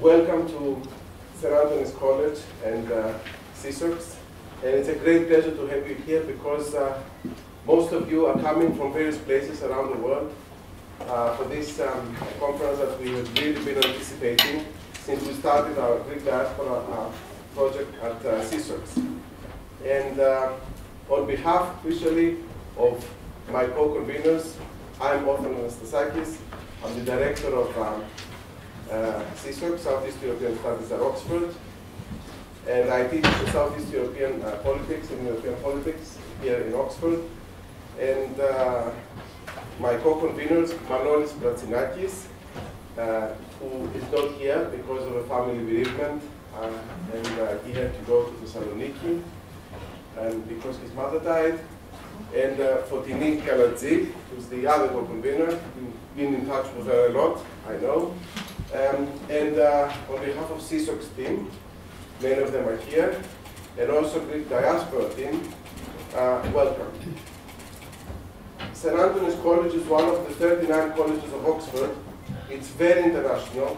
welcome to St. Antonis College and SEESOX. And it's a great pleasure to have you here because most of you are coming from various places around the world for this conference that we have really been anticipating since we started our Greek Diaspora project at SEESOX. And on behalf officially of my co-conveners, I'm Othon Anastasakis. I'm the director of SEESOX, Southeast European Studies at Oxford. And I teach Southeast European politics and European politics here in Oxford. And my co-conveners, Manolis Pratsinakis, who is not here because of a family bereavement, and he had to go to Thessaloniki because his mother died. And Foteini Kalantzi, who's the other co-convener. We've been in touch with her a lot, I know. And on behalf of SEESOX team, many of them are here, and also Greek Diaspora team, welcome. St. Antonis College is one of the 39 colleges of Oxford. It's very international,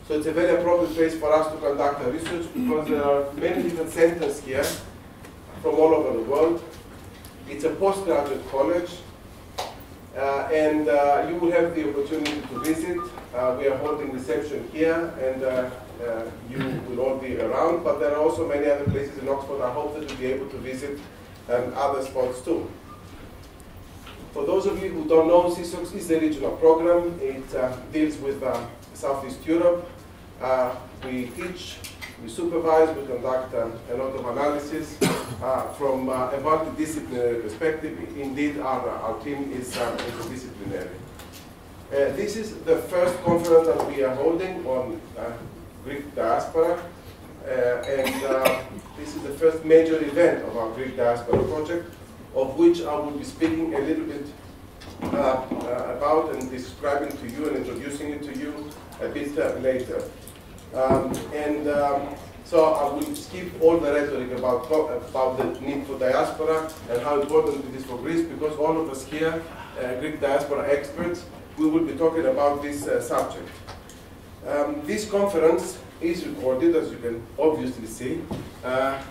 so it's a very appropriate place for us to conduct our research because there are many different centers here from all over the world. It's a postgraduate college, and you will have the opportunity to visit. We are holding reception here, and you will all be around, but there are also many other places in Oxford. I hope that you'll be able to visit other spots too. For those of you who don't know, SEESOX is a regional program. It deals with Southeast Europe. We teach, we supervise, we conduct a lot of analysis from a multidisciplinary perspective. Indeed, our team is interdisciplinary. This is the first conference that we are holding on Greek Diaspora, and this is the first major event of our Greek Diaspora project, of which I will be speaking a little bit about and describing to you and introducing it to you a bit later. So I will skip all the rhetoric about the need for diaspora and how important it is for Greece, because all of us here, Greek diaspora experts, we will be talking about this subject. This conference is recorded, as you can obviously see.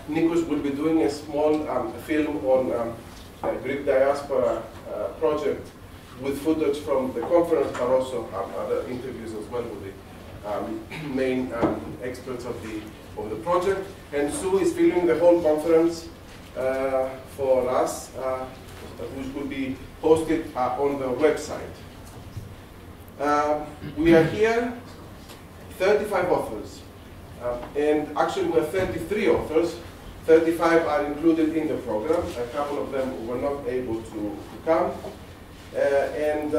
Nikos will be doing a small film on Greek diaspora project with footage from the conference, but also other interviews as well with the main experts of the project. And Sue is filming the whole conference for us, which will be posted on the website. We are here, 35 authors, and actually we have 33 authors. 35 are included in the program. A couple of them were not able to come. And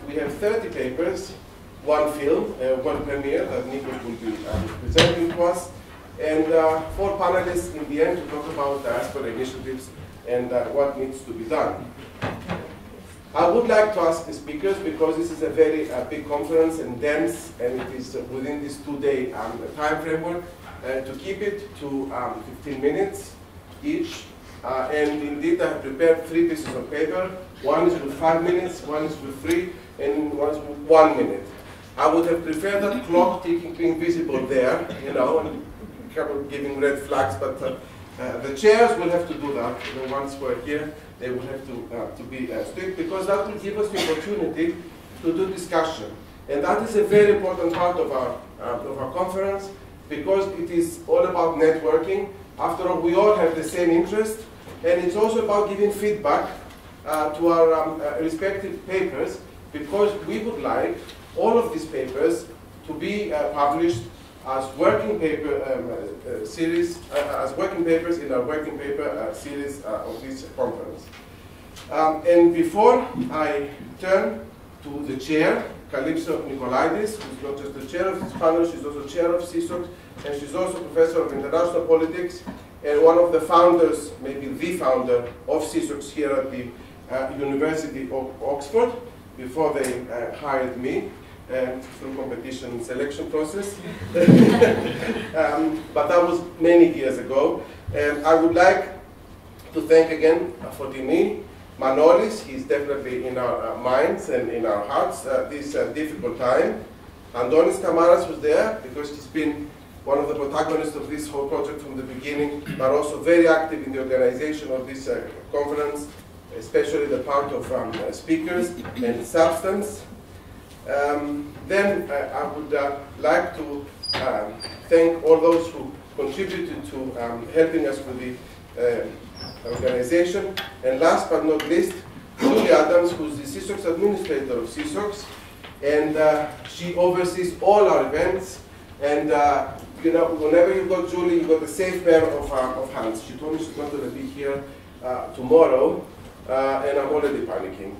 we have 30 papers, one film, one premiere that Nikos will be presenting to us, and 4 panelists in the end to talk about diaspora initiatives and what needs to be done. I would like to ask the speakers, because this is a very big conference and dense, and it is within this 2-day time framework, to keep it to 15 minutes each. And indeed, I have prepared 3 pieces of paper. One is with 5 minutes, one is with 3, and one is with 1 minute. I would have preferred that clock ticking being visible there, you know, and giving red flags, but the chairs will have to do that. The ones who are here, they will have to be strict, because that will give us the opportunity to do discussion. And that is a very important part of our conference, because it is all about networking. After all, we all have the same interest, and it's also about giving feedback to our respective papers, because we would like all of these papers to be published as working paper series, as working papers in our working paper series of this conference. And before I turn to the chair, Kalypso Nicolaidis, who's not just the chair of this panel, she's also chair of SEESOX, and she's also professor of international politics, and one of the founders, maybe the founder of SEESOX here at the University of Oxford, before they hired me through competition and selection process. But that was many years ago. And I would like to thank again Foteini, Manolis. He's definitely in our minds and in our hearts this difficult time. Antonis Kamaras was there because he's been one of the protagonists of this whole project from the beginning, but also very active in the organization of this conference, especially the part of speakers and substance. Then I would like to thank all those who contributed to helping us with the organization. And last but not least, Julie Adams, who's the SEESOX administrator of SEESOX, and she oversees all our events. And you know, whenever you got Julie, you got a safe pair of hands. She told me she's not going to be here tomorrow, and I'm already panicking.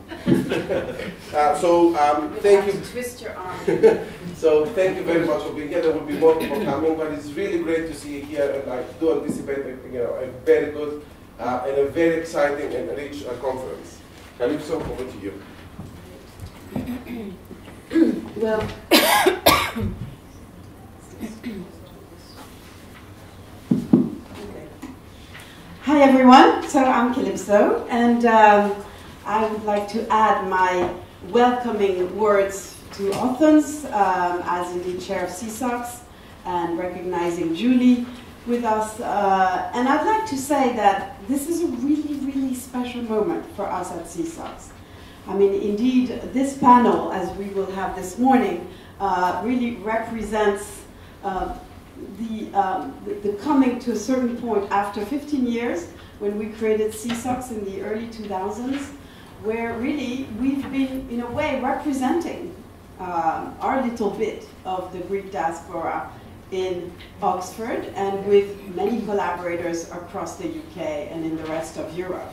Thank you. Twist your arm. So thank you very much for being here. There will be more people coming, but it's really great to see you here, and I do anticipate a very good and a very exciting and rich conference. Kalypso, over to you. Well, hi everyone, so I'm Kalypso, and I would like to add my welcoming words to Othon's, as indeed chair of SEESOX, and recognizing Julie with us. And I'd like to say that this is a really, really special moment for us at SEESOX. I mean, indeed, this panel, as we will have this morning, really represents the coming to a certain point after 15 years when we created SEESOX in the early 2000s, where really we've been, in a way, representing our little bit of the Greek diaspora in Oxford, and with many collaborators across the UK and in the rest of Europe.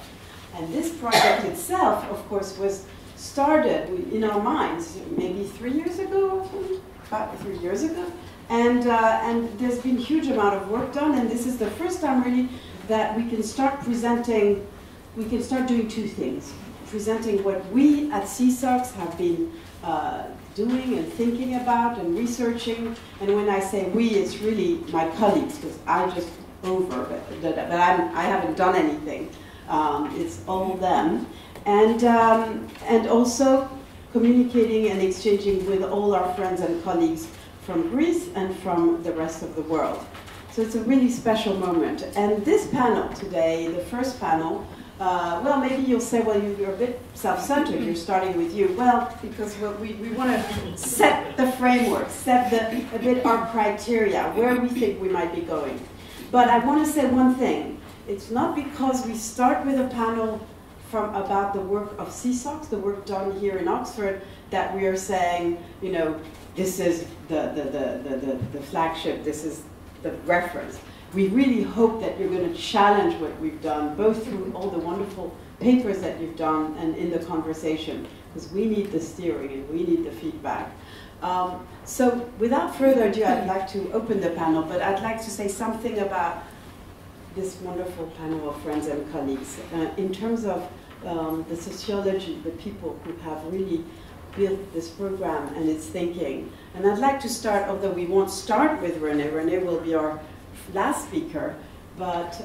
And this project itself, of course, was started in our minds maybe 3 years ago, about 3 years ago. And there's been a huge amount of work done, and this is the first time really that we can start presenting, we can start doing two things. Presenting what we at SEESOX have been doing and thinking about and researching. And when I say we, it's really my colleagues, because I just but I haven't done anything. It's all them. And also communicating and exchanging with all our friends and colleagues from Greece and from the rest of the world. So it's a really special moment. And this panel today, the first panel, well, maybe you'll say, well, you're a bit self-centered, you're starting with you. Well, because we want to set the framework, set a bit our criteria, where we think we might be going. But I want to say one thing. It's not because we start with a panel about the work of SEESOX, the work done here in Oxford, that we are saying, you know, this is the flagship, this is the reference. We really hope that you're going to challenge what we've done, both through all the wonderful papers that you've done and in the conversation, because we need the steering and we need the feedback. So without further ado, I'd like to open the panel, but I'd like to say something about this wonderful panel of friends and colleagues. In terms of the sociology, the people who have really built this program and its thinking. And I'd like to start, although we won't start with Renee. Renee will be our last speaker, but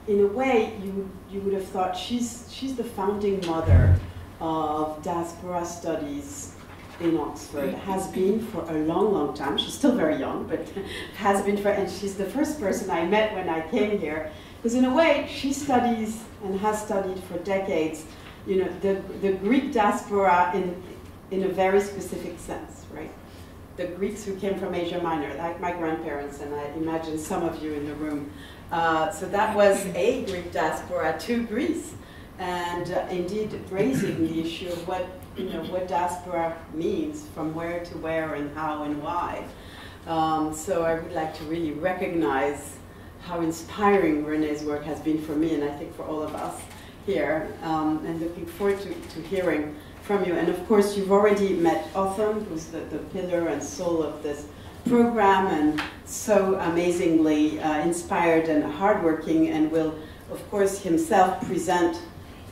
in a way, you would have thought she's the founding mother of diaspora studies in Oxford, has been for a long, long time. She's still very young, but has been for, and she's the first person I met when I came here, because in a way, she studies and has studied for decades, you know, the Greek diaspora in a very specific sense, right? The Greeks who came from Asia Minor, like my grandparents, and I imagine some of you in the room. So that was a Greek diaspora to Greece, and indeed raising the issue of what, you know, what diaspora means, from where to where and how and why. So I would like to really recognize how inspiring Renee's work has been for me, and I think for all of us here, and looking forward to hearing from you. And of course, you've already met Othon, who's the pillar and soul of this program, and so amazingly inspired and hardworking, and will, of course, himself present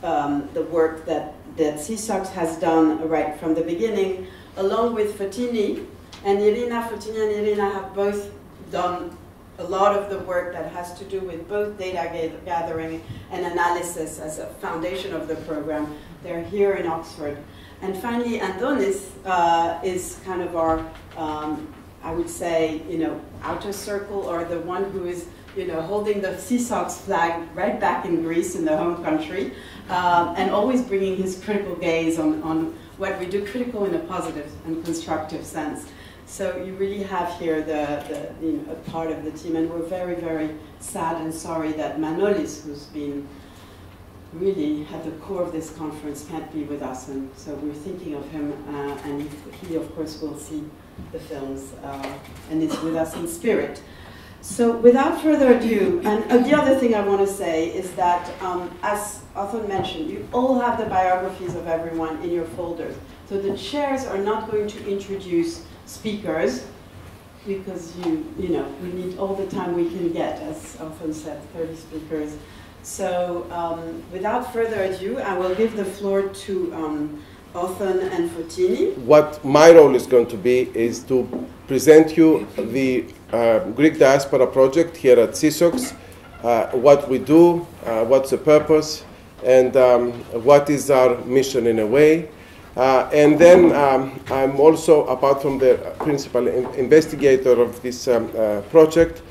the work that SEESOX has done right from the beginning, along with Foteini and Irina. Foteini and Irina have both done a lot of the work that has to do with both data gathering and analysis as a foundation of the program. They're here in Oxford. And finally, Antonis is kind of our, I would say, outer circle, or the one who is, holding the SEESOX flag right back in Greece, in the home country, and always bringing his critical gaze on what we do, critical in a positive and constructive sense. So you really have here a part of the team, and we're very, very sad and sorry that Manolis, who's been really at the core of this conference, can't be with us, and so we're thinking of him, and he of course will see the films and is with us in spirit. So without further ado, and the other thing I want to say is that, as Othon mentioned, you all have the biographies of everyone in your folders. So the chairs are not going to introduce speakers, because we need all the time we can get, as Othon said, 30 speakers. So without further ado, I will give the floor to Othon and Foteini. What my role is going to be is to present you the Greek Diaspora project here at SEESOX, what we do, what's the purpose, and what is our mission in a way. And then I'm also, apart from the principal investigator of this project,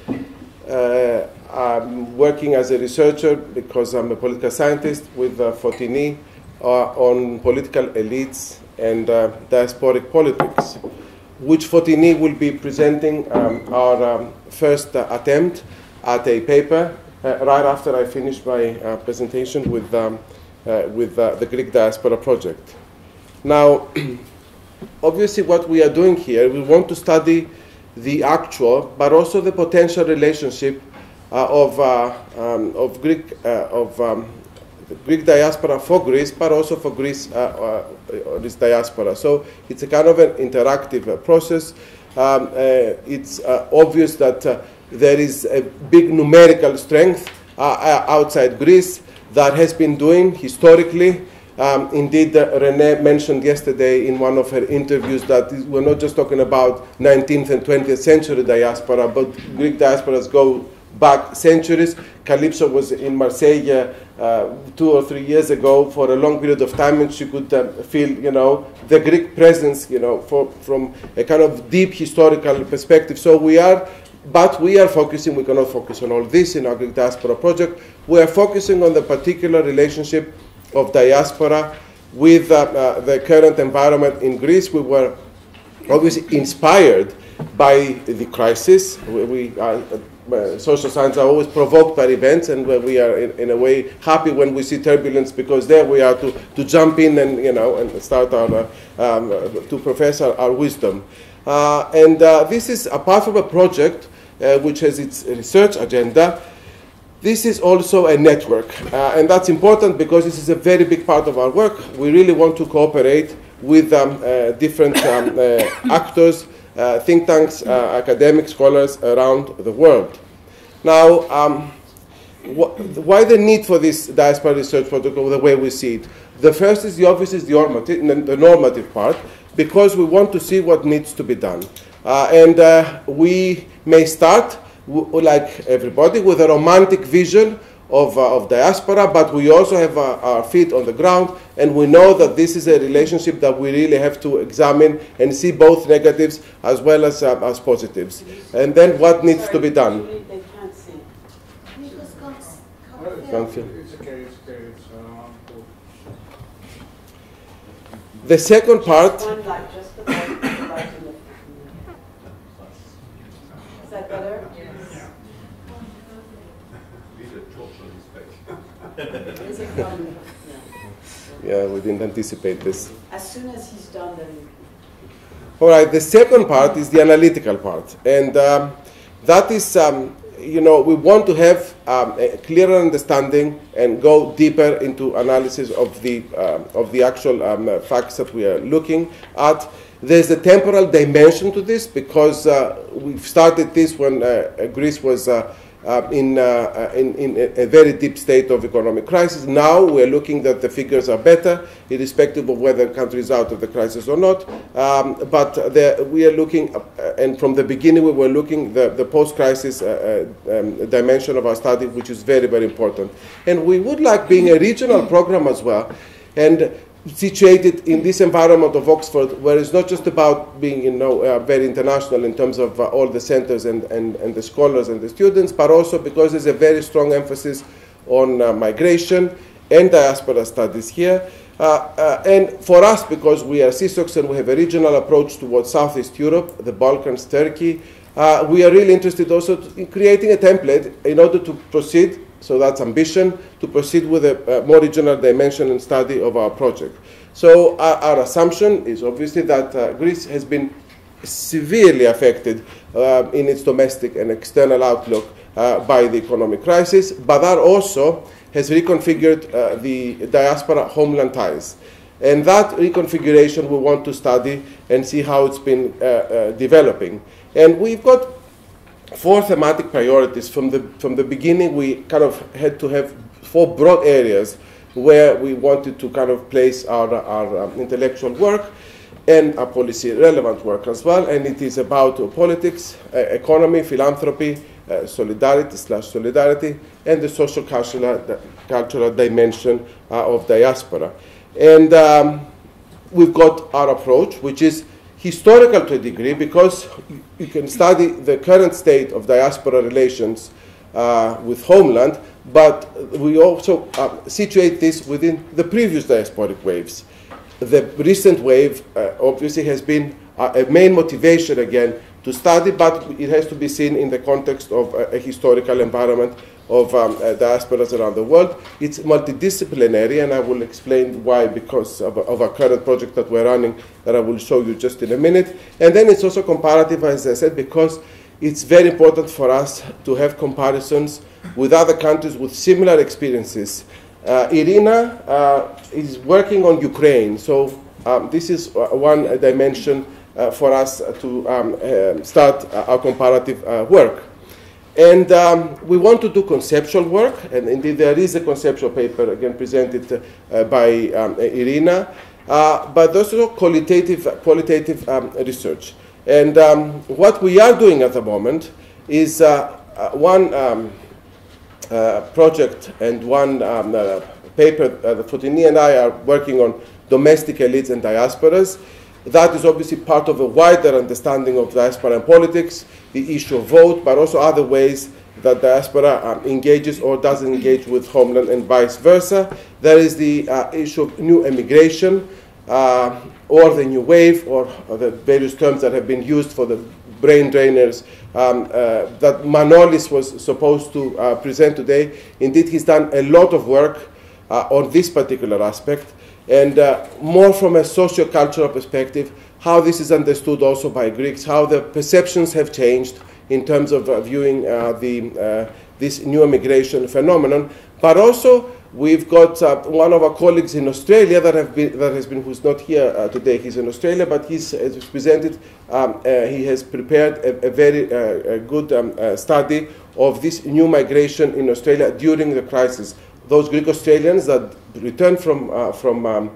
I'm working as a researcher because I'm a political scientist with Foteini on political elites and diasporic politics, which Foteini will be presenting our first attempt at a paper right after I finish my presentation with the Greek Diaspora project. Now, obviously what we are doing here, we want to study the actual but also the potential relationship of Greek diaspora for Greece, but also for Greece, this diaspora. So it's a kind of an interactive process. It's obvious that there is a big numerical strength outside Greece that has been doing historically. Indeed, Renee mentioned yesterday in one of her interviews that we're not just talking about 19th and 20th century diaspora, but Greek diasporas go back centuries. Kalypso was in Marseille 2 or 3 years ago for a long period of time, and she could feel, the Greek presence, from a kind of deep historical perspective. So we are focusing, we cannot focus on all this in our Greek Diaspora project. We are focusing on the particular relationship of diaspora with the current environment in Greece. We were obviously inspired by the crisis. Social science are always provoked by events, and we are in a way happy when we see turbulence, because there we are to jump in and and start our to profess our wisdom. This is, apart from a project which has its research agenda, this is also a network, and that's important because this is a very big part of our work. We really want to cooperate with different actors, think tanks, academic scholars around the world. Now, why the need for this diaspora research protocol the way we see it? The first is the normative part, because we want to see what needs to be done. We may start, like everybody, with a romantic vision of diaspora, but we also have our feet on the ground, and we know that this is a relationship that we really have to examine and see both negatives as well as positives. And then what needs to be done? They can't see. Can't see. The second part. One light, just the light in the. Is that better? Is it done? Yeah, we didn't anticipate this. As soon as he's done, then. All right, the second part is the analytical part. And that is, we want to have a clearer understanding and go deeper into analysis of the actual facts that we are looking at. There's a temporal dimension to this, because we've started this when Greece was in a very deep state of economic crisis. Now we're looking that the figures are better, irrespective of whether the country is out of the crisis or not. But we are looking, and from the beginning we were looking the post-crisis dimension of our study, which is very, very important. And we would like, being a regional program as well, and situated in this environment of Oxford, where it's not just about being, very international in terms of all the centers and the scholars and the students, but also because there's a very strong emphasis on migration and diaspora studies here. And for us, because we are SEESOX and we have a regional approach towards Southeast Europe, the Balkans, Turkey, we are really interested also in creating a template in order to proceed, so that's ambition, to proceed with a more regional dimension and study of our project. So our assumption is obviously that Greece has been severely affected in its domestic and external outlook by the economic crisis, but that also has reconfigured the diaspora homeland ties. And that reconfiguration we want to study and see how it's been developing. And we've got 4 thematic priorities. From the beginning, we kind of had to have 4 broad areas where we wanted to kind of place our intellectual work and our policy relevant work as well. And it is about politics, economy, philanthropy, solidarity, and the social cultural dimension of diaspora. And we've got our approach, which is historical to a degree, because you can study the current state of diaspora relations with homeland, but we also situate this within the previous diasporic waves. The recent wave obviously has been a main motivation again to study, but it has to be seen in the context of a historical environment of diasporas around the world. It's multidisciplinary, and I will explain why, because of our current project that we're running, that I will show you just in a minute. And then it's also comparative, as I said, because it's very important for us to have comparisons with other countries with similar experiences. Irina is working on Ukraine, so this is one dimension for us to start our comparative work. And we want to do conceptual work, and indeed there is a conceptual paper, again, presented by Irina, but also qualitative research. And what we are doing at the moment is one project and one paper that Foteini and I are working on, domestic elites and diasporas. That is obviously part of a wider understanding of diaspora and politics, the issue of vote, but also other ways that diaspora engages or doesn't engage with homeland and vice versa. There is the issue of new immigration, or the new wave, or the various terms that have been used for the brain drainers that Manolis was supposed to present today. Indeed, he's done a lot of work on this particular aspect, and more from a socio-cultural perspective, how this is understood also by Greeks, how the perceptions have changed in terms of viewing this new immigration phenomenon. But also, we've got one of our colleagues in Australia who's not here today. He's in Australia, but he's presented, he has prepared a very good study of this new migration in Australia during the crisis. Those Greek Australians that returned from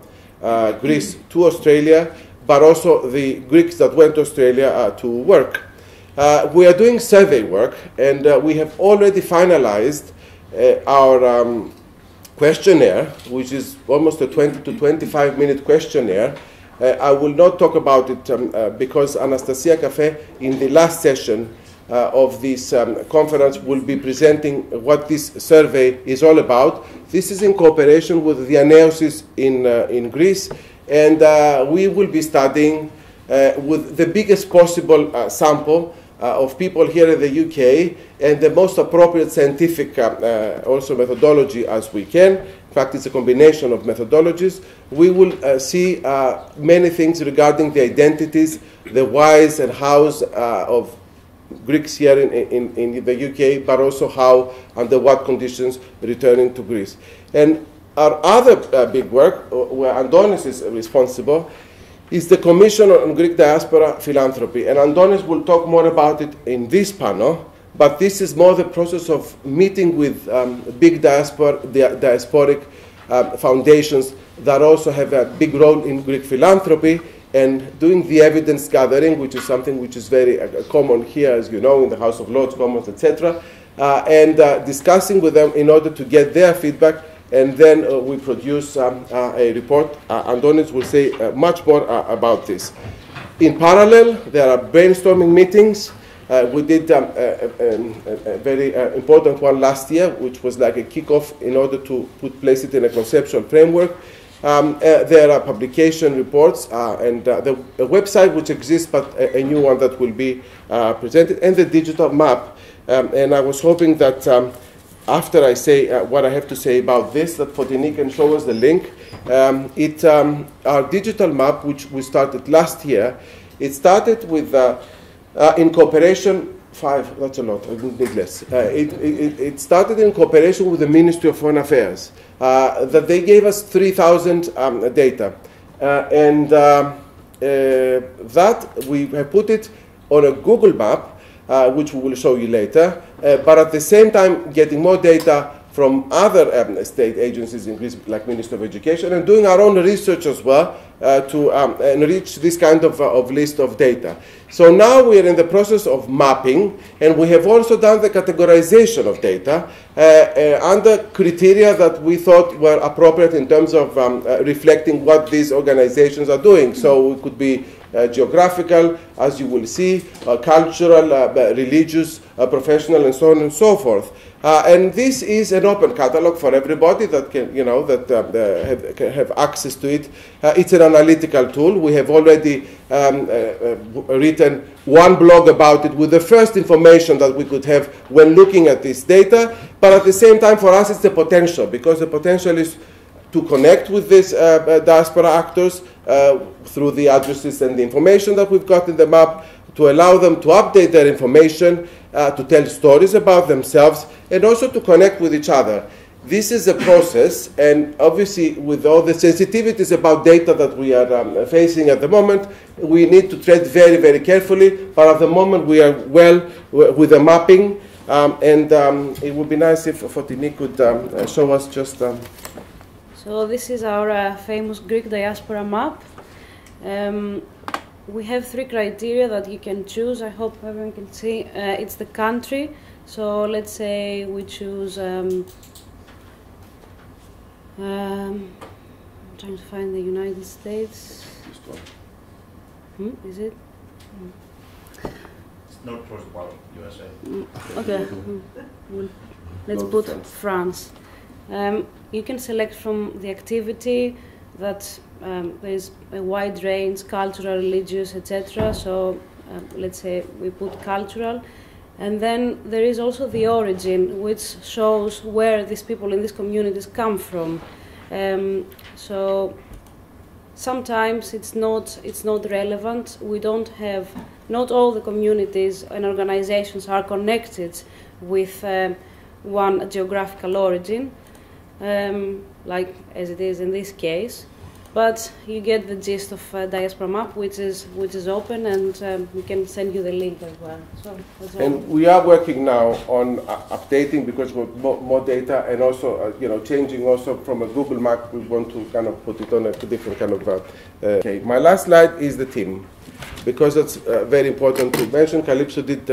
Greece to Australia, but also the Greeks that went to Australia to work. We are doing survey work, and we have already finalized our questionnaire, which is almost a 20 to 25 minute questionnaire. I will not talk about it because Anastasakis in the last session of this conference will be presenting what this survey is all about. This is in cooperation with the Diaspora in Greece, and we will be studying with the biggest possible sample of people here in the UK, and the most appropriate scientific also methodology as we can. In fact, it's a combination of methodologies. We will see many things regarding the identities, the whys and hows of Greeks here in the UK, but also how, under what conditions, returning to Greece. And our other big work, where Antonis is responsible, is the Commission on Greek Diaspora Philanthropy. And Antonis will talk more about it in this panel, but this is more the process of meeting with big diasporic foundations that also have a big role in Greek philanthropy, and doing the evidence gathering, which is something which is very common here, as you know, in the House of Lords, Commons, etc., and discussing with them in order to get their feedback and then we produce a report. Antonis will say much more about this. In parallel, there are brainstorming meetings. We did a very important one last year, which was like a kickoff in order to place it in a conceptual framework. There are publication reports and the website which exists, but a new one that will be presented, and the digital map. And I was hoping that after I say what I have to say about this, that Foteini can show us the link. Our digital map, which we started last year, it started with, in cooperation, that's a lot, I need less. It started in cooperation with the Ministry of Foreign Affairs, that they gave us 3,000 data. And that we have put it on a Google map, which we will show you later, but at the same time getting more data from other state agencies in Greece, like Ministry of Education, and doing our own research as well to enrich this kind of list of data. So now we are in the process of mapping, and we have also done the categorization of data under criteria that we thought were appropriate in terms of reflecting what these organizations are doing. So it could be geographical, as you will see, cultural, religious, professional, and so on and so forth. And this is an open catalog for everybody that can, have access to it. It's an analytical tool. We have already written one blog about it with the first information that we could have when looking at this data. But at the same time, for us, it's the potential, because the potential is to connect with these diaspora actors through the addresses and the information that we've got in the map, to allow them to update their information, to tell stories about themselves, and also to connect with each other. This is a process, and obviously with all the sensitivities about data that we are facing at the moment, we need to tread very, very carefully, but at the moment we are well with the mapping, and it would be nice if Foteini could show us just... So this is our famous Greek diaspora map. We have 3 criteria that you can choose. I hope everyone can see. It's the country. So let's say we choose... I'm trying to find the United States. Is it? It's not towards the bottom, USA. Okay. Let's put France. You can select from the activity that there is a wide range, cultural, religious, etc. So let's say we put cultural. And then there is also the origin, which shows where these people in these communities come from. So sometimes it's not relevant. We don't have, not all the communities and organizations are connected with one geographical origin, like as it is in this case. But you get the gist of Diaspora Map, which is open, and we can send you the link as well. So and we are working now on updating, because we want more data, and also changing also from a Google Map. We want to kind of put it on a different kind of. Okay, my last slide is the team, because it's very important to mention. Kalypso did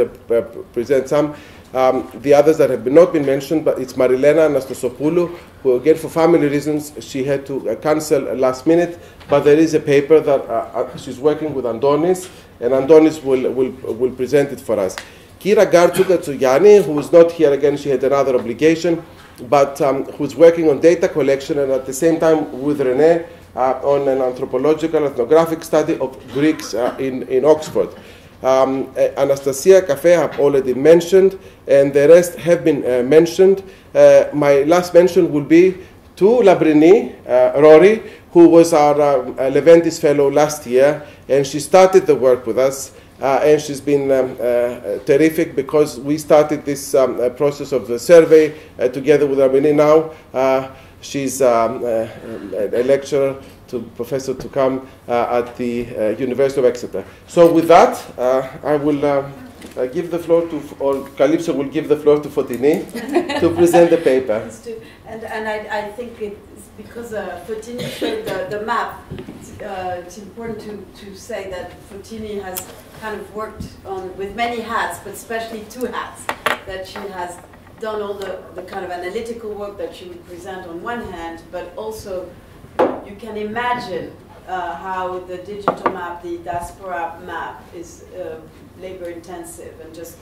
present some. The others that have not been mentioned, but it's Marilena Anastasopoulou, who again for family reasons she had to cancel last minute, but there is a paper that she's working with Antonis, and Antonis will present it for us. Kira Gartsuga-Tsuyani, who is not here again, she had another obligation, but who's working on data collection, and at the same time with Renee on an anthropological ethnographic study of Greeks in Oxford. Anastasia Cafe I have already mentioned, and the rest have been mentioned. My last mention will be to Labrini, Rory, who was our Leventis fellow last year, and she started the work with us, and she's been terrific, because we started this process of the survey together with Labrini now. She's a lecturer, professor to come at the University of Exeter. So with that, I will give the floor to, or Kalypso will give the floor to Foteini to present the paper. And I think it's because Foteini showed the map, it's important to say that Foteini has kind of worked on with many hats, but especially 2 hats that she has done all the kind of analytical work that you would present on one hand, but also you can imagine how the digital map, the diaspora map, is labor intensive and just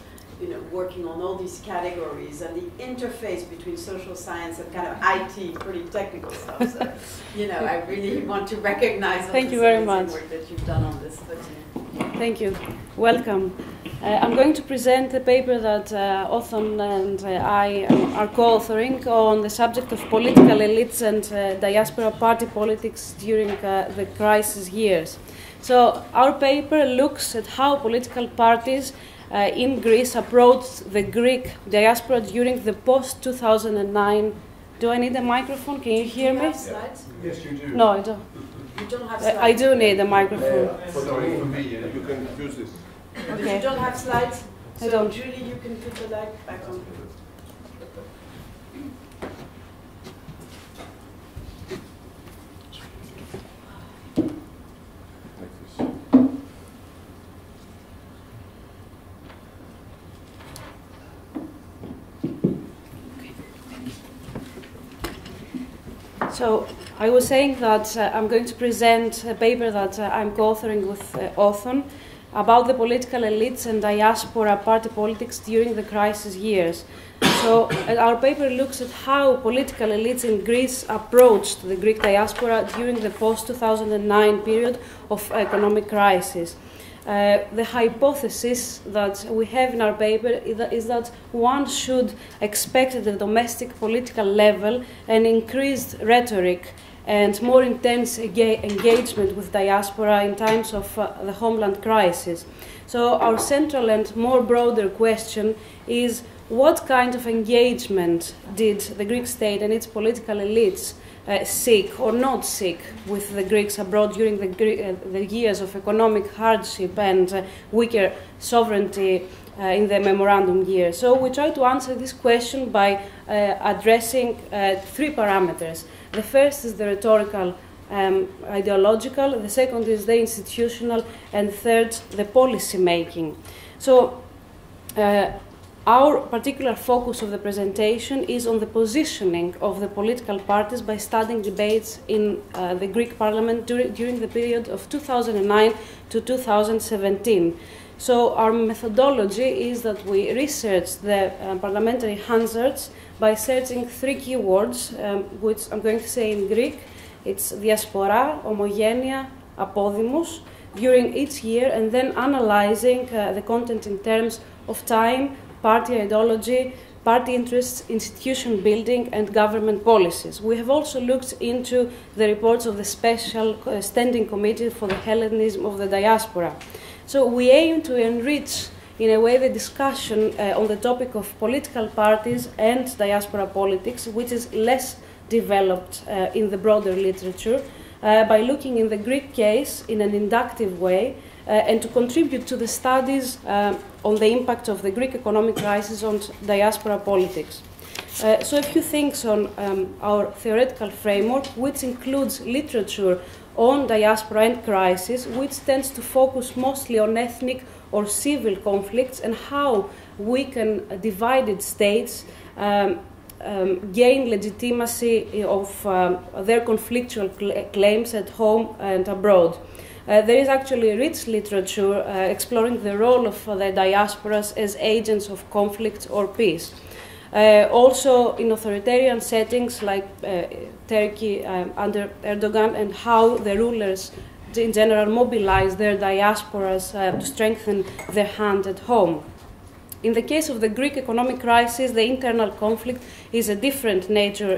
working on all these categories and the interface between social science and kind of IT, pretty technical stuff. So, I really want to recognize all Thank you very much. work that you've done on this. Thank you. Welcome. I'm going to present a paper that Othon and I are co-authoring on the subject of political elites and diaspora party politics during the crisis years. So our paper looks at how political parties in Greece approached the Greek diaspora during the post-2009. Do I need a microphone? Can you hear me? Slides? Yes, you do. No, I don't. You don't have slides? I do need a microphone. For me, you can use this. Okay. You don't have slides? I don't. Julie, you can put the light back on. So I was saying that I'm going to present a paper that I'm co-authoring with Othon about the political elites and diaspora party politics during the crisis years. So our paper looks at how political elites in Greece approached the Greek diaspora during the post-2009 period of economic crisis. The hypothesis that we have in our paper is that one should expect at the domestic political level an increased rhetoric and more intense engagement with diaspora in times of the homeland crisis. So our central and more broader question is, what kind of engagement did the Greek state and its political elites seek or not seek with the Greeks abroad during the years of economic hardship and weaker sovereignty in the memorandum years? So we try to answer this question by addressing three parameters. The first is the rhetorical, ideological, the second is the institutional, and third, the policy making. So our particular focus of the presentation is on the positioning of the political parties by studying debates in the Greek parliament during the period of 2009 to 2017. So our methodology is that we research the parliamentary hazards by searching three keywords, which I'm going to say in Greek. It's diaspora, homogenia, apodimos, during each year, and then analyzing the content in terms of time, party ideology, party interests, institution building, and government policies. We have also looked into the reports of the Special Standing Committee for the Hellenism of the Diaspora. So we aim to enrich, in a way, the discussion on the topic of political parties and diaspora politics, which is less developed in the broader literature, by looking in the Greek case in an inductive way, and to contribute to the studies on the impact of the Greek economic crisis on diaspora politics. So a few things on our theoretical framework, which includes literature on diaspora and crisis, which tends to focus mostly on ethnic or civil conflicts and how weak and divided states gain legitimacy of their conflictual claims at home and abroad. There is actually rich literature exploring the role of the diasporas as agents of conflict or peace. Also in authoritarian settings like Turkey under Erdogan, and how the rulers in general mobilize their diasporas to strengthen their hand at home. In the case of the Greek economic crisis, the internal conflict is a different nature.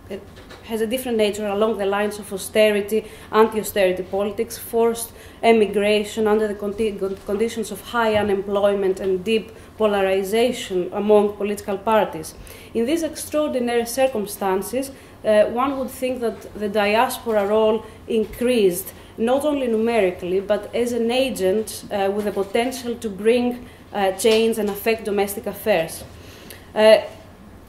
It has a different nature along the lines of austerity, anti-austerity politics, forced emigration under the conditions of high unemployment and deep polarization among political parties. In these extraordinary circumstances, one would think that the diaspora role increased, not only numerically, but as an agent with the potential to bring change and affect domestic affairs.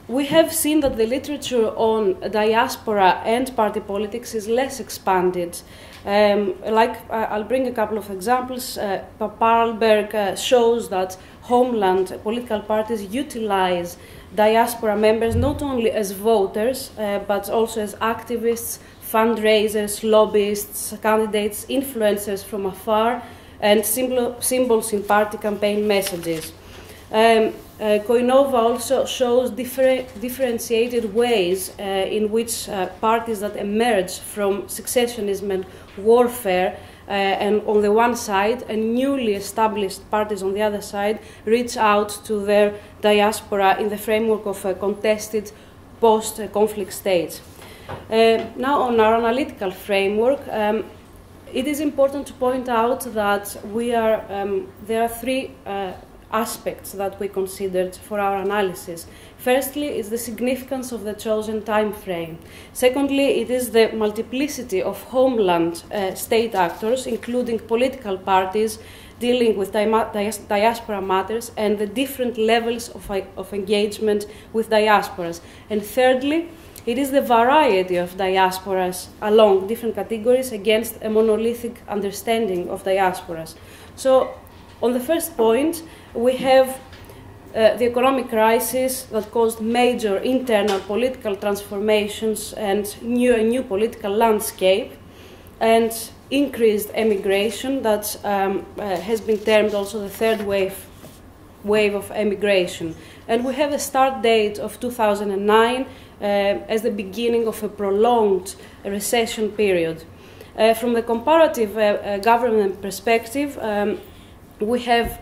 We have seen that the literature on diaspora and party politics is less expanded. I'll bring a couple of examples. Parlberg shows that homeland political parties utilize diaspora members not only as voters, but also as activists, fundraisers, lobbyists, candidates, influencers from afar, and symbols in party campaign messages. Koinova also shows differentiated ways in which parties that emerge from secessionism and warfare, and on the one side, and newly established parties on the other side, reach out to their diaspora in the framework of a contested post-conflict states. Now, on our analytical framework, it is important to point out that there are three aspects that we considered for our analysis. Firstly, is the significance of the chosen time frame. Secondly, it is the multiplicity of homeland state actors, including political parties dealing with diaspora matters, and the different levels of engagement with diasporas. And thirdly, it is the variety of diasporas along different categories against a monolithic understanding of diasporas. So, on the first point, we have the economic crisis that caused major internal political transformations and a new political landscape, and increased emigration that has been termed also the third wave of emigration. And we have a start date of 2009 as the beginning of a prolonged recession period. From the comparative government perspective, we have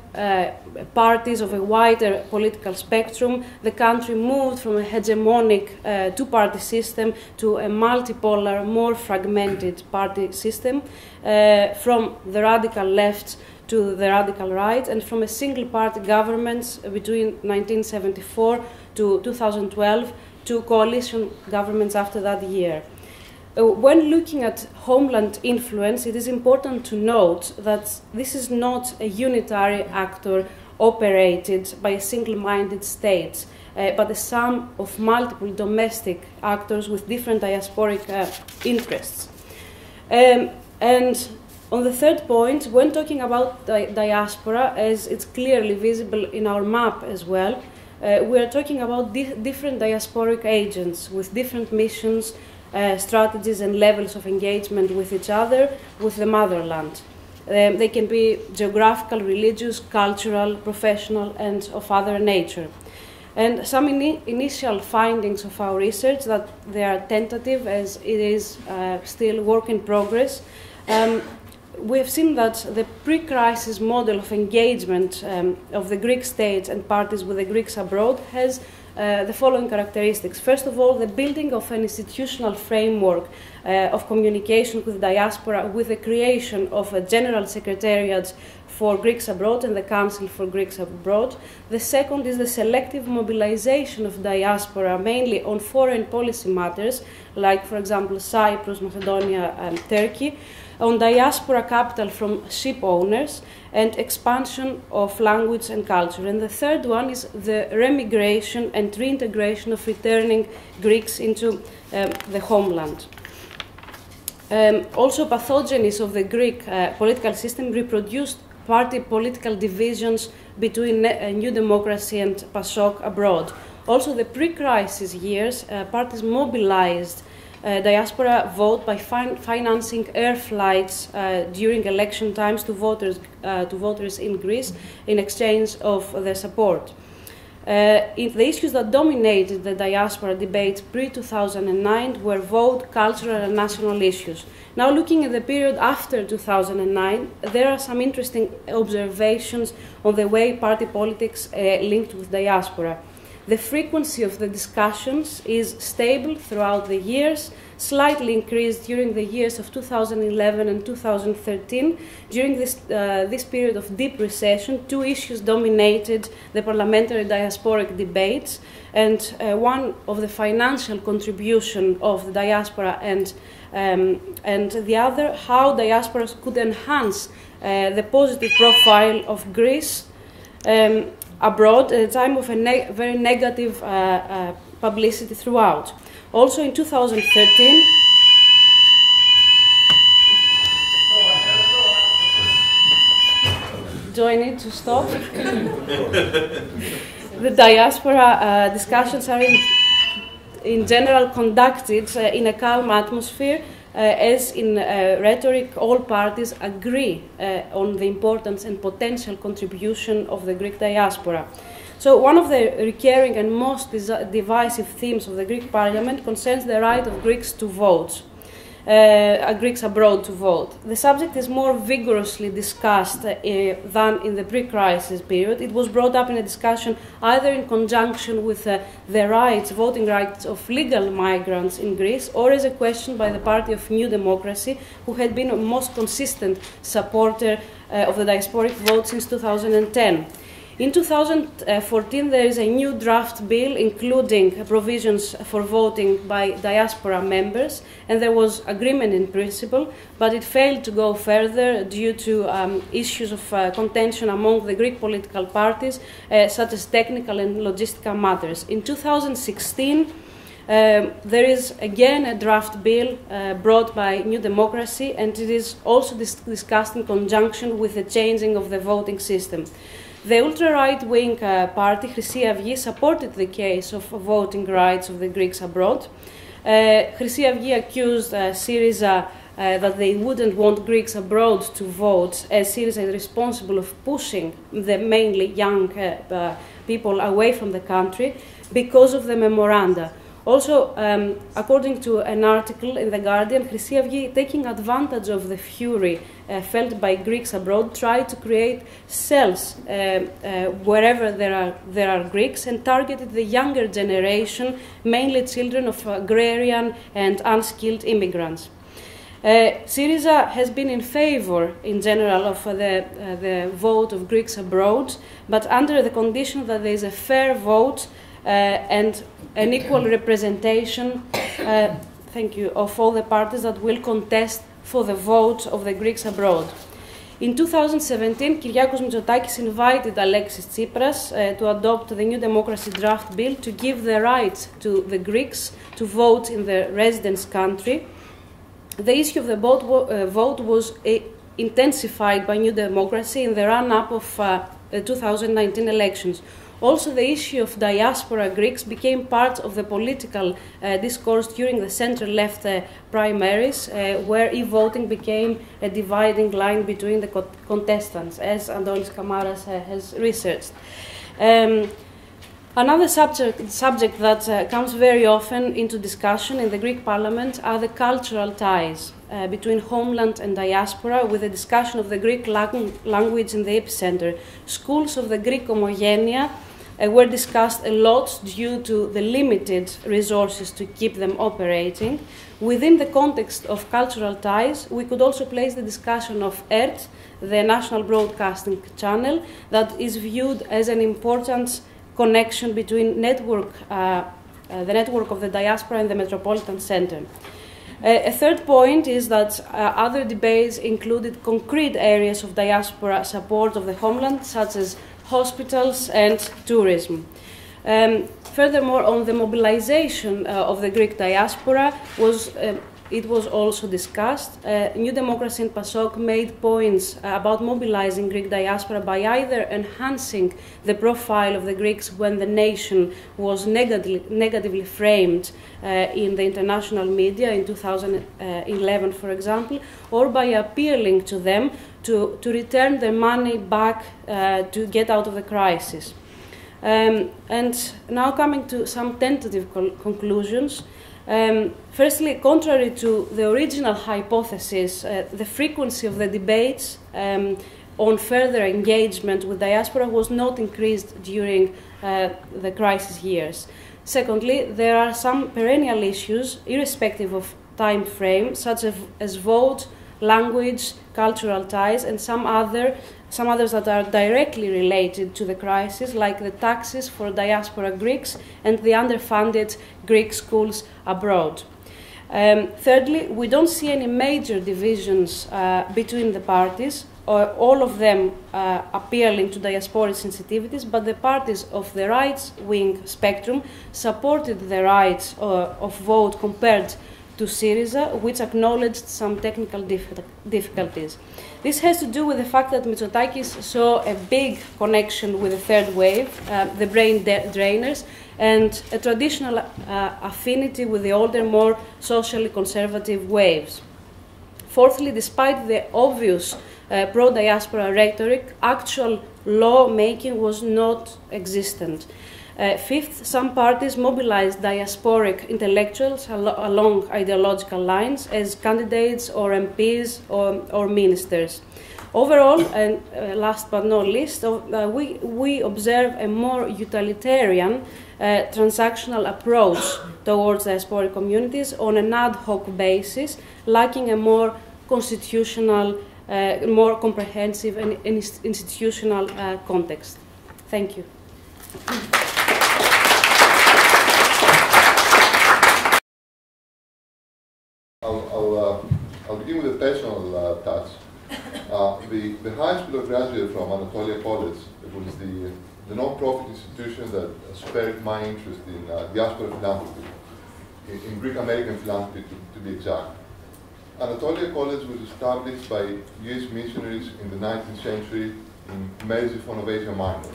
parties of a wider political spectrum. The country moved from a hegemonic two-party system to a multipolar, more fragmented party system, from the radical left to the radical right, and from a single-party government between 1974 to 2012 to coalition governments after that year. When looking at homeland influence, it is important to note that this is not a unitary actor operated by a single-minded state, but a sum of multiple domestic actors with different diasporic interests. And on the third point, when talking about diaspora, as it's clearly visible in our map as well, we are talking about different diasporic agents with different missions, strategies and levels of engagement with each other, with the motherland. They can be geographical, religious, cultural, professional, and of other nature. And some initial findings of our research, that they are tentative as it is still work in progress. We have seen that the pre-crisis model of engagement of the Greek state and parties with the Greeks abroad has the following characteristics. First of all, the building of an institutional framework of communication with diaspora, with the creation of a general secretariat for Greeks abroad and the Council for Greeks abroad. The second is the selective mobilization of diaspora, mainly on foreign policy matters, like, for example, Cyprus, Macedonia, and Turkey, on diaspora capital from ship owners, and expansion of language and culture. And the third one is the remigration and reintegration of returning Greeks into the homeland. Also, pathogenies of the Greek political system reproduced party political divisions between New Democracy and PASOK abroad. Also, the pre-crisis years, parties mobilized diaspora vote by financing air flights during election times to voters in Greece in exchange of their support. The issues that dominated the diaspora debate pre-2009 were vote, cultural and national issues. Now, looking at the period after 2009, there are some interesting observations on the way party politics linked with diaspora. The frequency of the discussions is stable throughout the years, slightly increased during the years of 2011 and 2013. During this period of deep recession, two issues dominated the parliamentary diasporic debates, and one of the financial contribution of the diaspora, and the other, how diasporas could enhance the positive profile of Greece abroad at a time of a very negative publicity throughout. Also in 2013, Do I need to stop? The diaspora discussions are in general conducted in a calm atmosphere, as in rhetoric all parties agree on the importance and potential contribution of the Greek diaspora. So one of the recurring and most divisive themes of the Greek parliament concerns the right of Greeks to vote. Greeks abroad to vote. The subject is more vigorously discussed than in the pre-crisis period. It was brought up in a discussion either in conjunction with the voting rights of legal migrants in Greece, or as a question by the Party of New Democracy, who had been a most consistent supporter of the diasporic vote since 2010. In 2014, there is a new draft bill including provisions for voting by diaspora members, and there was agreement in principle, but it failed to go further due to issues of contention among the Greek political parties, such as technical and logistical matters. In 2016, there is again a draft bill brought by New Democracy, and it is also discussed in conjunction with the changing of the voting system. The ultra-right-wing party, Χρυσή Αυγή, supported the case of voting rights of the Greeks abroad. Χρυσή Αυγή accused Syriza that they wouldn't want Greeks abroad to vote, as Syriza is responsible of pushing the mainly young people away from the country because of the memoranda. Also, according to an article in The Guardian, Χρυσή Αυγή, taking advantage of the fury felt by Greeks abroad, tried to create cells wherever there are Greeks, and targeted the younger generation, mainly children of agrarian and unskilled immigrants. Syriza has been in favor, in general, of the vote of Greeks abroad, but under the condition that there is a fair vote and an equal representation, of all the parties that will contest for the vote of the Greeks abroad. In 2017, Kyriakos Mitsotakis invited Alexis Tsipras to adopt the New Democracy draft bill to give the right to the Greeks to vote in their residence country. The issue of the vote was intensified by New Democracy in the run-up of the 2019 elections. Also, the issue of diaspora Greeks became part of the political discourse during the center-left primaries, where e-voting became a dividing line between the contestants, as Antonis Kamaras has researched. Another subject that comes very often into discussion in the Greek parliament are the cultural ties between homeland and diaspora, with a discussion of the Greek language in the epicenter. Schools of the Greek homogenia were discussed a lot due to the limited resources to keep them operating. Within the context of cultural ties, we could also place the discussion of ERT, the national broadcasting channel, that is viewed as an important connection between the network of the diaspora and the metropolitan center. A third point is that other debates included concrete areas of diaspora support of the homeland, such as hospitals and tourism. Furthermore, on the mobilization of the Greek diaspora, it was also discussed. New Democracy and PASOK made points about mobilizing Greek diaspora by either enhancing the profile of the Greeks when the nation was negatively framed in the international media in 2011, for example, or by appealing to them to return their money back to get out of the crisis. And now coming to some tentative conclusions. Firstly, contrary to the original hypothesis, the frequency of the debates on further engagement with diaspora was not increased during the crisis years. Secondly, there are some perennial issues, irrespective of time frame, such as vote, language, cultural ties, and some others that are directly related to the crisis, like the taxes for diaspora Greeks and the underfunded Greek schools abroad. Thirdly, we don't see any major divisions between the parties, or all of them appealing to diasporic sensitivities, but the parties of the right-wing spectrum supported the rights of vote compared to Syriza, which acknowledged some technical difficulties. This has to do with the fact that Mitsotakis saw a big connection with the third wave, the brain drainers, and a traditional affinity with the older, more socially conservative waves. Fourthly, despite the obvious pro-diaspora rhetoric, actual law-making was not existent. Fifth, some parties mobilized diasporic intellectuals along ideological lines as candidates or MPs or ministers. Overall, and last but not least, we observe a more utilitarian transactional approach towards diasporic communities on an ad hoc basis, lacking a more constitutional, more comprehensive and institutional context. Thank you. I'll begin with a personal touch. The high school I graduated from, Anatolia College, it was the non-profit institution that spurred my interest in diaspora philanthropy, in Greek American philanthropy to be exact. Anatolia College was established by US missionaries in the 19th century in Merziphone of Asia Minor.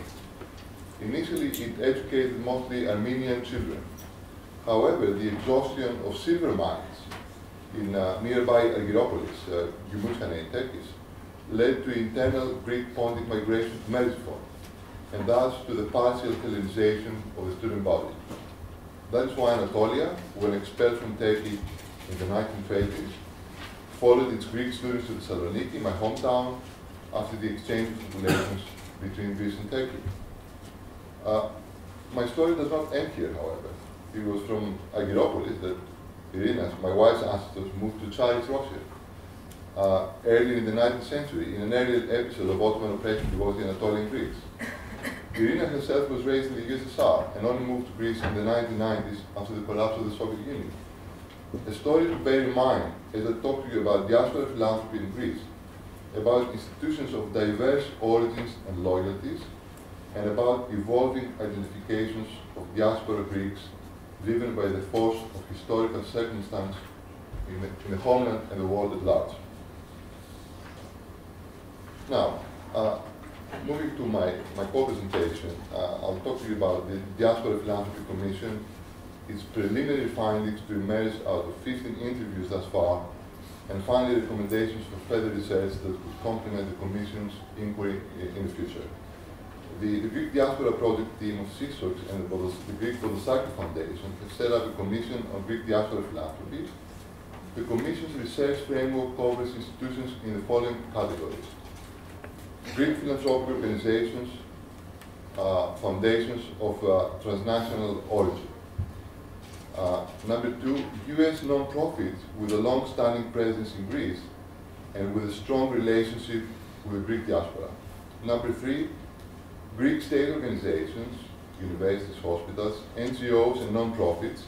Initially, it educated mostly Armenian children. However, the exhaustion of silver mines in nearby Argyropolis, Gümüşhane in Turkey, led to internal Greek Pontic migration to Merziphone, and thus to the partial Hellenization of the student body. That is why Anatolia, when expelled from Turkey in the 1920s, followed its Greek students to Thessaloniki, my hometown, after the exchange of populations between Greece and Turkey. My story does not end here, however. It was from Argyropolis that Irina, my wife's ancestors, moved to Tsarist Russia early in the 19th century, in an earlier episode of Ottoman oppression towards the Anatolian Greeks. Irina herself was raised in the USSR and only moved to Greece in the 1990s after the collapse of the Soviet Union. A story to bear in mind as I talk to you about diaspora philanthropy in Greece, about institutions of diverse origins and loyalties, and about evolving identifications of diaspora Greeks driven by the force of historical circumstance in the homeland and the world at large. Now, moving to my co-presentation, I'll talk to you about the Diaspora Philanthropy Commission, its preliminary findings to emerge out of 15 interviews thus far, and finally recommendations for further research that could complement the Commission's inquiry in the future. The Greek Diaspora Project team of SEESOX and the Greek Pratsinakis Foundation have set up a commission on Greek diaspora philanthropy. The Commission's research framework covers institutions in the following categories: Greek philanthropic organizations, foundations of transnational origin. Number two, US non-profits with a long-standing presence in Greece and with a strong relationship with the Greek diaspora. Number three, Greek state organizations, universities, hospitals, NGOs, and non-profits,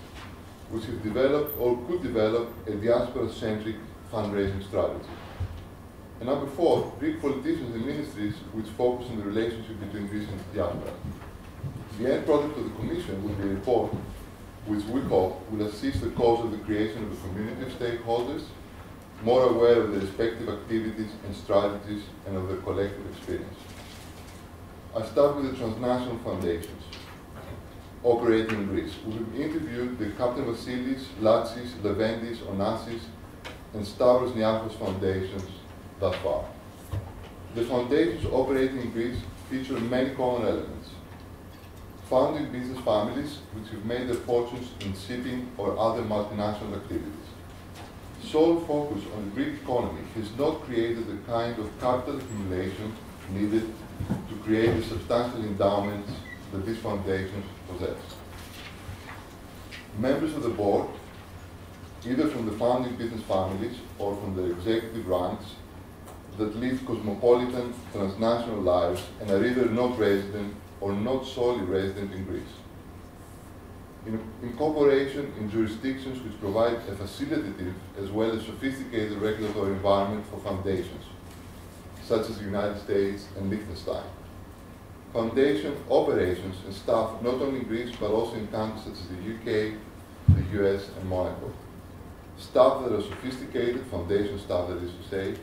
which have developed or could develop a diaspora-centric fundraising strategy. And number four, Greek politicians and ministries which focus on the relationship between Greece and diaspora. The end product of the Commission will be a report which we hope will assist the cause of the creation of a community of stakeholders more aware of their respective activities and strategies and of their collective experience. I start with the transnational foundations operating in Greece. We've interviewed the Captain Vasilis, Latsis, Levendis, Onassis, and Stavros Niarchos foundations thus far. The foundations operating in Greece feature many common elements. Founding business families which have made their fortunes in shipping or other multinational activities. Sole focus on the Greek economy has not created the kind of capital accumulation needed to create the substantial endowments that these foundations possess. Members of the board, either from the founding business families or from the executive ranks, that live cosmopolitan, transnational lives and are either not resident or not solely resident in Greece. Incorporation in jurisdictions which provide a facilitative as well as sophisticated regulatory environment for foundations, such as the United States and Liechtenstein. Foundation operations and staff not only in Greece but also in countries such as the UK, the US, and Monaco. staff that are sophisticated, foundation staff that is to say,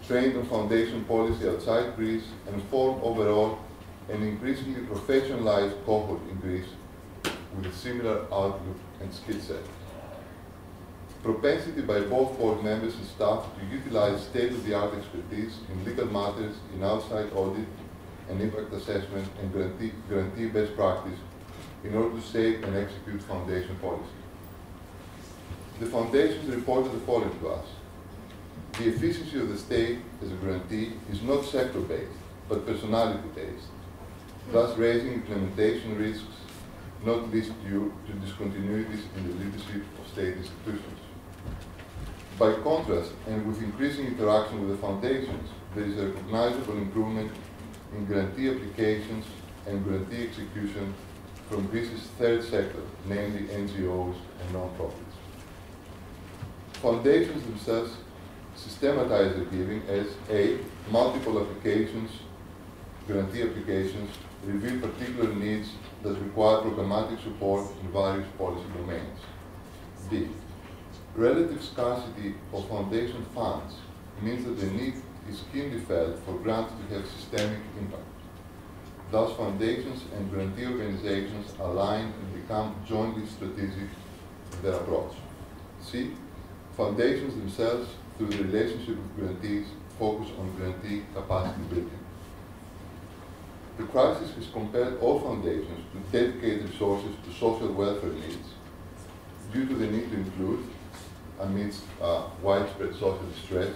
trained on foundation policy outside Greece, and form overall an increasingly professionalized cohort in Greece with a similar outlook and skill set. Propensity by both board members and staff to utilize state-of-the-art expertise in legal matters, in outside audit and impact assessment, and guarantee best practice in order to shape and execute foundation policy. The foundations reported the following to us. The efficiency of the state as a grantee is not sector-based, but personality-based, thus raising implementation risks, not least due to discontinuities in the leadership of state institutions. By contrast, and with increasing interaction with the foundations, there is a recognizable improvement in grantee applications and grantee execution from Greece's third sector, namely NGOs and non-profits. Foundations themselves systematize their giving as A, multiple applications, grantee applications, reveal particular needs that require programmatic support in various policy domains. B, relative scarcity of foundation funds means that the need is keenly felt for grants to have systemic impact. Thus, foundations and grantee organizations align and become jointly strategic in their approach. C, foundations themselves, through the relationship with grantees, focus on grantee capacity building. The crisis has compelled all foundations to dedicate resources to social welfare needs due to the need to include, amidst widespread social distress,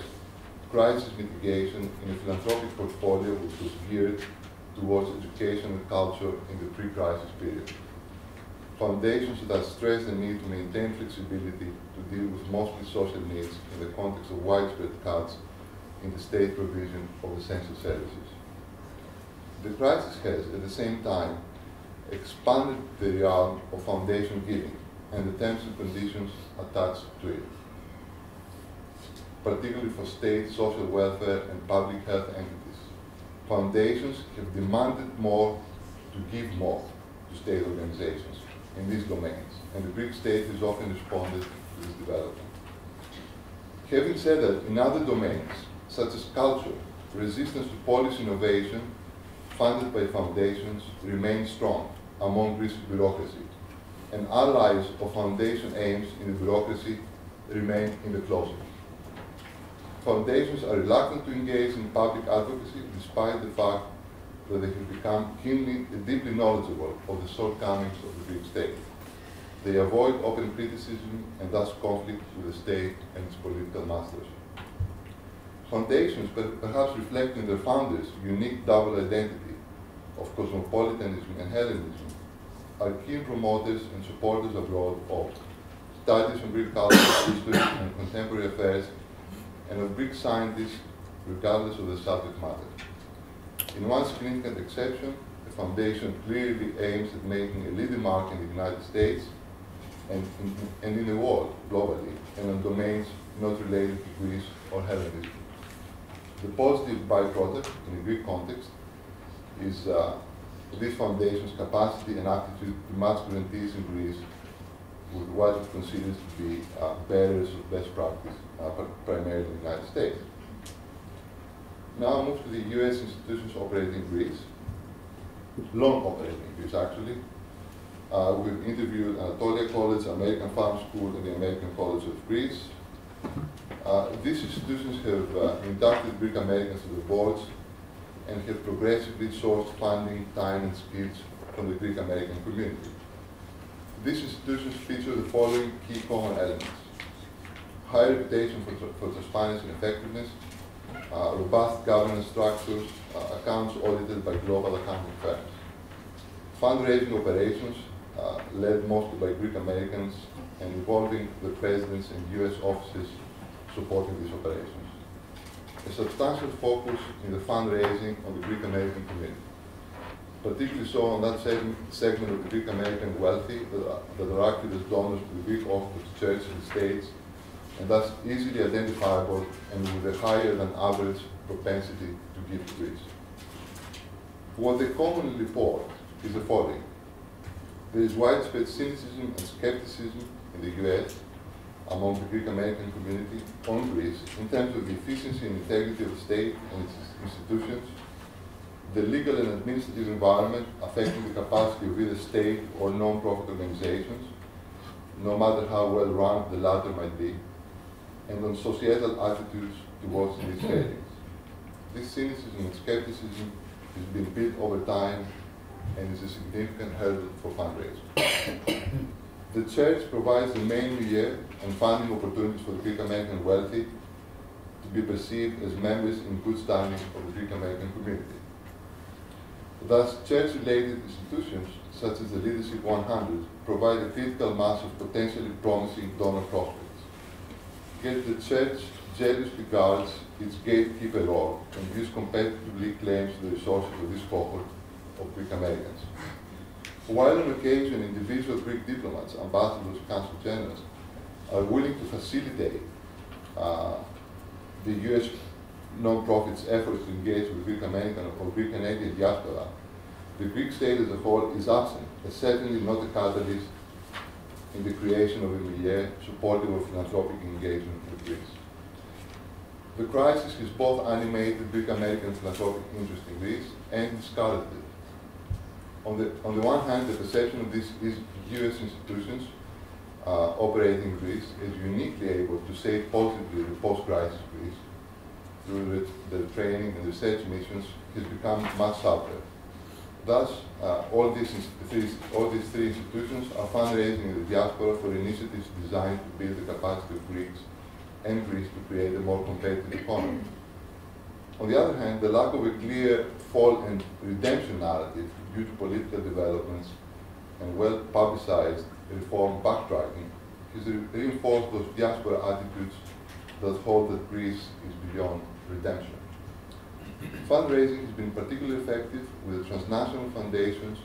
crisis mitigation in a philanthropic portfolio which was geared towards education and culture in the pre-crisis period. Foundations that stress the need to maintain flexibility to deal with mostly social needs in the context of widespread cuts in the state provision of essential services. The crisis has, at the same time, expanded the realm of foundation giving and the terms and conditions attached to it, particularly for state, social welfare, and public health entities. Foundations have demanded more to give more to state organizations in these domains, and the Greek state has often responded to this development. Having said that, in other domains, such as culture, resistance to policy innovation funded by foundations remains strong among Greece's bureaucracy, and allies of foundation aims in the bureaucracy remain in the closet. Foundations are reluctant to engage in public advocacy despite the fact that they have become keenly and deeply knowledgeable of the shortcomings of the Greek state. They avoid open criticism and thus conflict with the state and its political masters. Foundations, perhaps reflecting their founders' unique double identity of cosmopolitanism and Hellenism, are keen promoters and supporters abroad of studies on Greek culture, history, and contemporary affairs, and of Greek scientists, regardless of the subject matter. In one significant exception, the foundation clearly aims at making a leading mark in the United States and in the world globally, and on domains not related to Greece or Hellenism. The positive byproduct in the Greek context is this foundation's capacity and aptitude to match grantees in Greece with what it considers to be barriers of best practice, primarily in the United States. Now I'll move to the US institutions operating in Greece, long operating in Greece actually. We've interviewed Anatolia College, American Farm School, and the American College of Greece. These institutions have inducted Greek Americans to the boards and have progressively sourced funding, time, and skills from the Greek American community. These institutions feature the following key common elements: high reputation for transparency and effectiveness, robust governance structures, accounts audited by global accounting firms, fundraising operations led mostly by Greek Americans and involving the presidents and US offices supporting these operations. A substantial focus in the fundraising on the Greek American community, particularly so on that segment of the Greek American wealthy that are active as donors to the Greek Orthodox Church and the states, and thus easily identifiable and with a higher than average propensity to give to Greece. What they commonly report is the following: there is widespread cynicism and skepticism in the US among the Greek American community on Greece in terms of the efficiency and integrity of the state and its institutions, the legal and administrative environment affecting the capacity of either state or non-profit organizations, no matter how well run the latter might be, and on societal attitudes towards these failings. This cynicism and skepticism has been built over time and is a significant hurdle for fundraising. The church provides the main milieu and funding opportunities for the Greek American wealthy to be perceived as members in good standing of the Greek American community. Thus, church-related institutions, such as the Leadership 100, provide a critical mass of potentially promising donor prospects. Yet the church jealously guards its gatekeeper role and views competitively claims the resources of this cohort of Greek Americans. While on occasion individual Greek diplomats, ambassadors, consul generals are willing to facilitate the U.S. non-profits' efforts to engage with Greek American or Greek Canadian diaspora, the Greek state as a whole is absent, and certainly not a catalyst in the creation of a milieu supportive of philanthropic engagement with Greece. The crisis has both animated Greek American philanthropic interest in Greece and discouraged it. On the one hand, the perception of these U.S. institutions operating in Greece is uniquely able to save positively the post-crisis Greece through the training and research missions has become much sharper. Thus, all these three institutions are fundraising in the diaspora for initiatives designed to build the capacity of Greeks and Greece to create a more competitive economy. On the other hand, the lack of a clear fall and redemption narrative due to political developments and well-publicized reform backtracking has reinforced those diaspora attitudes that hold that Greece is beyond redemption. Fundraising has been particularly effective with the transnational foundations,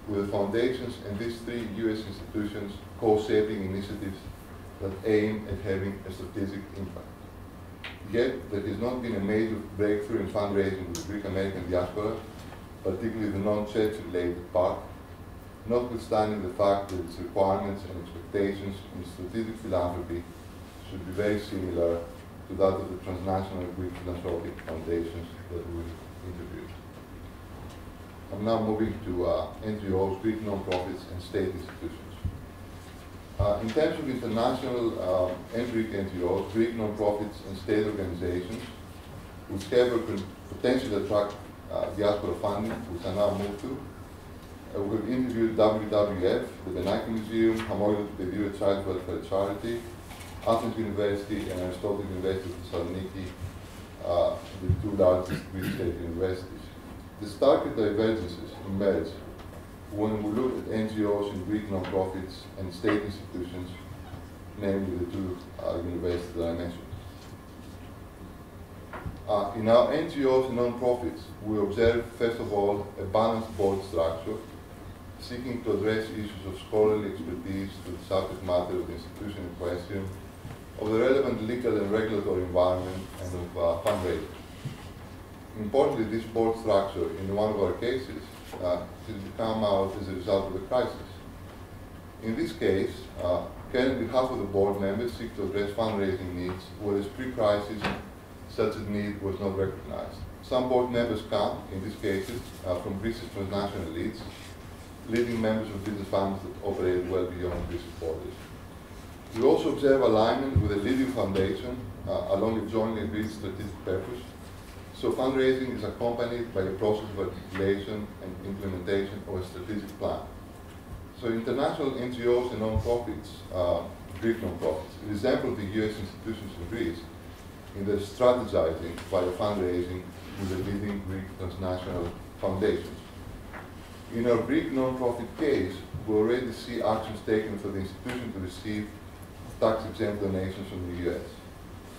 and these three U.S. institutions co-shaping initiatives that aim at having a strategic impact. Yet, there has not been a major breakthrough in fundraising with the Greek American diaspora, particularly the non-church related part, notwithstanding the fact that its requirements and expectations in strategic philanthropy should be very similar to that of the transnational Greek philanthropic foundations that we interviewed. I'm now moving to NGOs, Greek non-profits, and state institutions. In terms of international and Greek NGOs, Greek non-profits and state organizations, which have potentially attract diaspora funding, which I now move to, we've interviewed WWF, the Pratsinakis Museum, Manolis, the Pediro Child Welfare Charity, Athens University, and Aristotle University of Thessaloniki, the two largest Greek state universities. The stark divergences emerge when we look at NGOs in Greek non-profits and state institutions, namely the two universities that I mentioned. In our NGOs and non-profits, we observe, first of all, a balanced board structure, seeking to address issues of scholarly expertise to the subject matter of the institution in question, of the relevant legal and regulatory environment, and of fundraising. Importantly, this board structure, in one of our cases, has come out as a result of the crisis. In this case, currently half of the board members seek to address fundraising needs, whereas pre-crisis such a need was not recognized. Some board members come, in these cases, from Greece's transnational elites, leading members of business families that operate well beyond Greece's borders. We also observe alignment with a leading foundation along a jointly agreed strategic purpose. So fundraising is accompanied by a process of articulation and implementation of a strategic plan. So international NGOs and non-profits, Greek non-profits, resemble the US institutions in Greece in their strategizing via fundraising with the leading Greek transnational foundations. In our Greek non-profit case, we already see actions taken for the institution to receive tax-exempt donations from the US.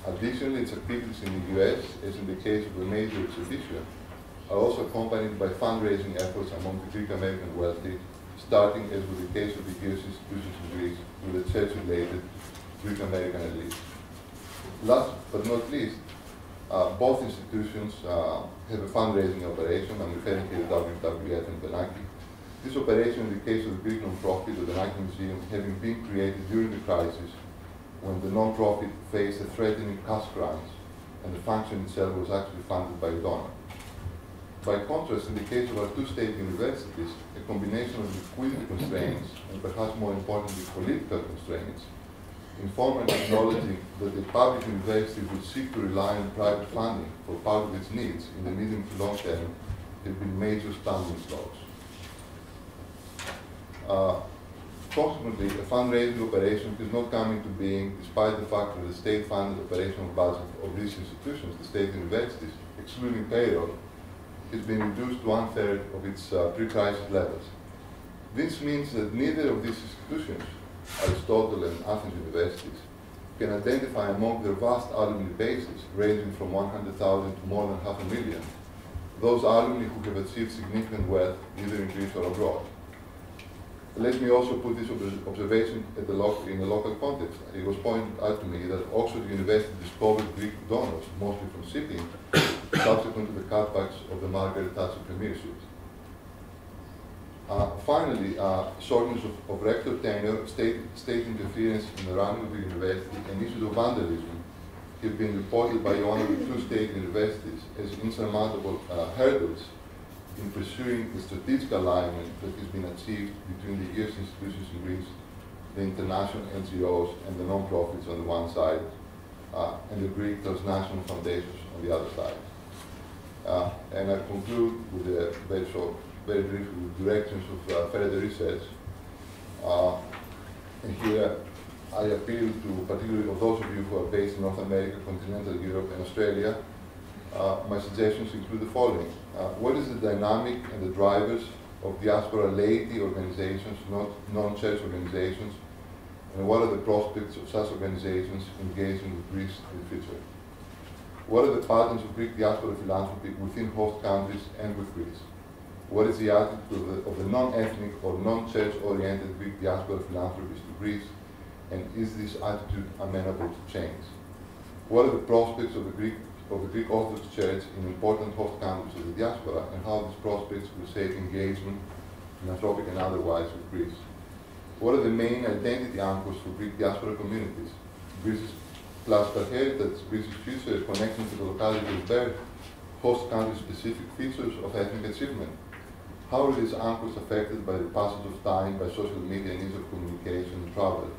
Additionally, its activities in the US, as in the case of a major exhibition, are also accompanied by fundraising efforts among the Greek American wealthy, starting as with the case of the US institutions in Greece with the church-related Greek American elite. Last but not least, both institutions have a fundraising operation. I'm referring here to WWF and Pratsinakis. This operation, in the case of the Greek non-profit of the Pratsinakis Museum, having been created during the crisis, when the non-profit faced a threatening cash crunch and the function itself was actually funded by a donor. By contrast, in the case of our two state universities, a combination of liquidity constraints and perhaps more importantly political constraints informally acknowledging that the public university would seek to rely on private funding for part of its needs in the medium to long term have been major stumbling blocks. Consequently, a fundraising operation is not coming to being despite the fact that the state-funded operational budget of these institutions, the state universities, excluding payroll, has been reduced to 1/3 of its pre-crisis levels. This means that neither of these institutions, Aristotle and Athens universities, can identify among their vast alumni bases, ranging from 100,000 to more than 500,000, those alumni who have achieved significant wealth either in Greece or abroad. Let me also put this observation in a local context. It was pointed out to me that Oxford University discovered Greek donors, mostly from shipping, subsequent to the cutbacks of the Margaret Thatcher premierships. Finally, shortness of rector tenure, state interference in the running of the university, and issues of vandalism have been reported by one of the two state universities as insurmountable hurdles in pursuing the strategic alignment that has been achieved between the year's institutions in Greece, the international NGOs and the non-profits on the one side, and the Greek transnational foundations on the other side. And I conclude with a very brief directions of further research. And here I appeal to particularly of those of you who are based in North America, continental Europe, and Australia. My suggestions include the following. What is the dynamic and the drivers of diaspora laity organizations, not non-church organizations, and what are the prospects of such organizations engaging with Greece in the future? What are the patterns of Greek diaspora philanthropy within host countries and with Greece? What is the attitude of the non-ethnic or non-church oriented Greek diaspora philanthropists to Greece, and is this attitude amenable to change? What are the prospects of the Greek Orthodox Church in important host countries of the diaspora, and how these prospects will shape engagement, philanthropic and otherwise, with Greece? What are the main identity anchors for Greek diaspora communities? Greece's classical heritage, Greece's future, connection to the locality of birth, host country-specific features of ethnic achievement. How are these anchors affected by the passage of time, by social media and ease of communication and travel?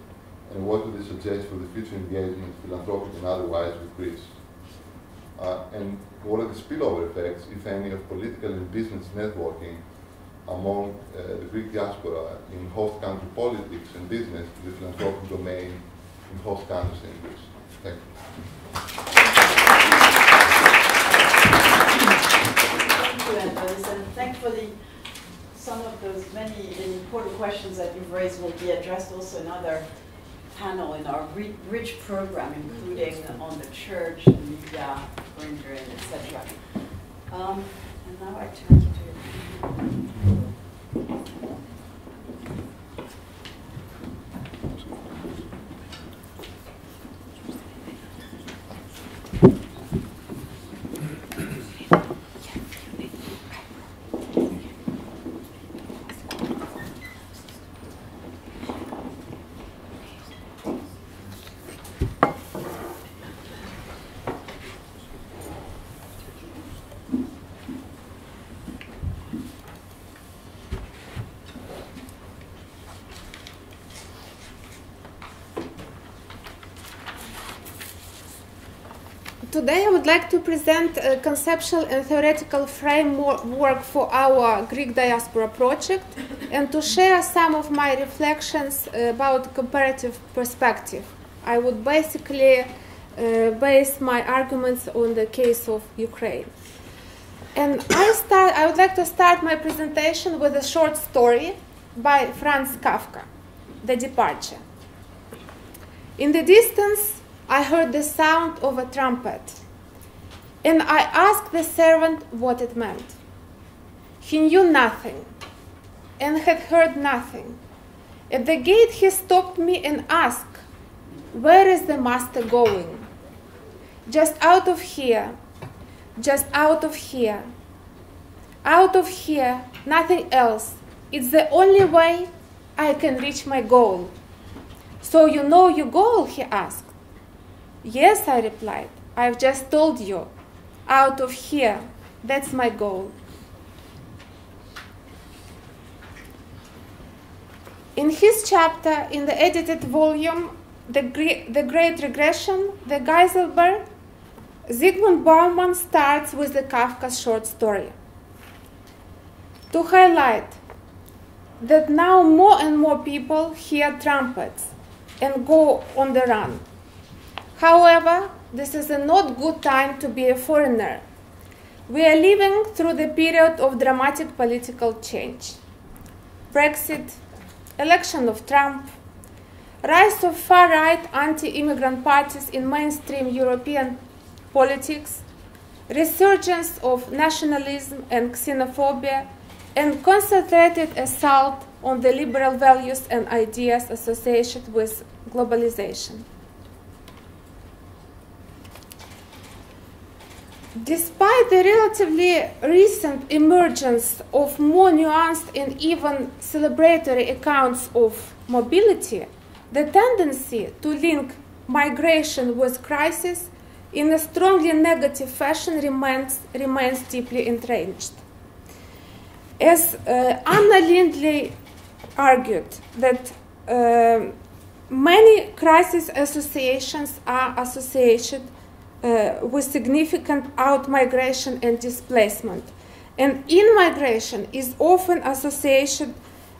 And what do they suggest for the future engagement, philanthropic and otherwise, with Greece? And what are the spillover effects, if any, of political and business networking among the Greek diaspora in host country politics and business to the philanthropic domain in host countries in Greece? Thank you. Thank you, Antonis, and thank you for some of those many important questions that you've raised will be addressed also in other panel in our rich program, including on the church, media, rendering, etc. And now I turn to you. Today I would like to present a conceptual and theoretical framework for our Greek diaspora project and to share some of my reflections about comparative perspective. I would basically base my arguments on the case of Ukraine. And I would like to start my presentation with a short story by Franz Kafka, The Departure. In the distance, I heard the sound of a trumpet, and I asked the servant what it meant. He knew nothing, and had heard nothing. At the gate he stopped me and asked, "Where is the master going?" "Just out of here, just out of here. Out of here, nothing else. It's the only way I can reach my goal." So you know your goal, he asked. Yes, I replied. I've just told you. Out of here. That's my goal. In his chapter, in the edited volume, The Great Regression, the Geiselberg, Zygmunt Bauman starts with the Kafka's short story to highlight that now more and more people hear trumpets and go on the run. However, this is a not good time to be a foreigner. We are living through the period of dramatic political change. Brexit, election of Trump, rise of far-right anti-immigrant parties in mainstream European politics, resurgence of nationalism and xenophobia, and concentrated assault on the liberal values and ideas associated with globalization. Despite the relatively recent emergence of more nuanced and even celebratory accounts of mobility, the tendency to link migration with crisis in a strongly negative fashion remains deeply entrenched. As Anna Lindley argued, that many crisis associations are associated with significant out-migration and displacement, and in-migration is often associated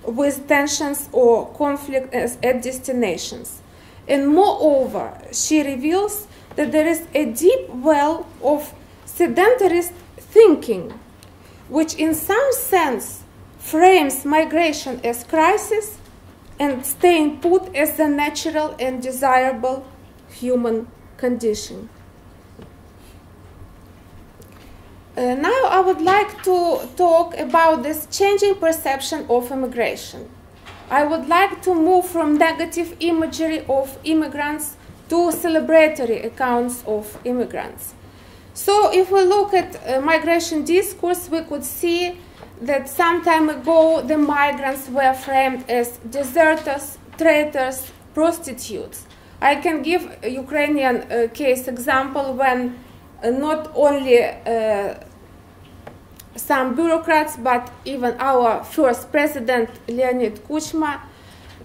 with tensions or conflict at destinations. And moreover, she reveals that there is a deep well of sedentarist thinking, which in some sense frames migration as crisis and staying put as a natural and desirable human condition. Now I would like to talk about this changing perception of immigration. I would like to move from negative imagery of immigrants to celebratory accounts of immigrants. So if we look at migration discourse, we could see that some time ago the migrants were framed as deserters, traitors, prostitutes. I can give a Ukrainian case example when not only some bureaucrats, but even our first president, Leonid Kuchma,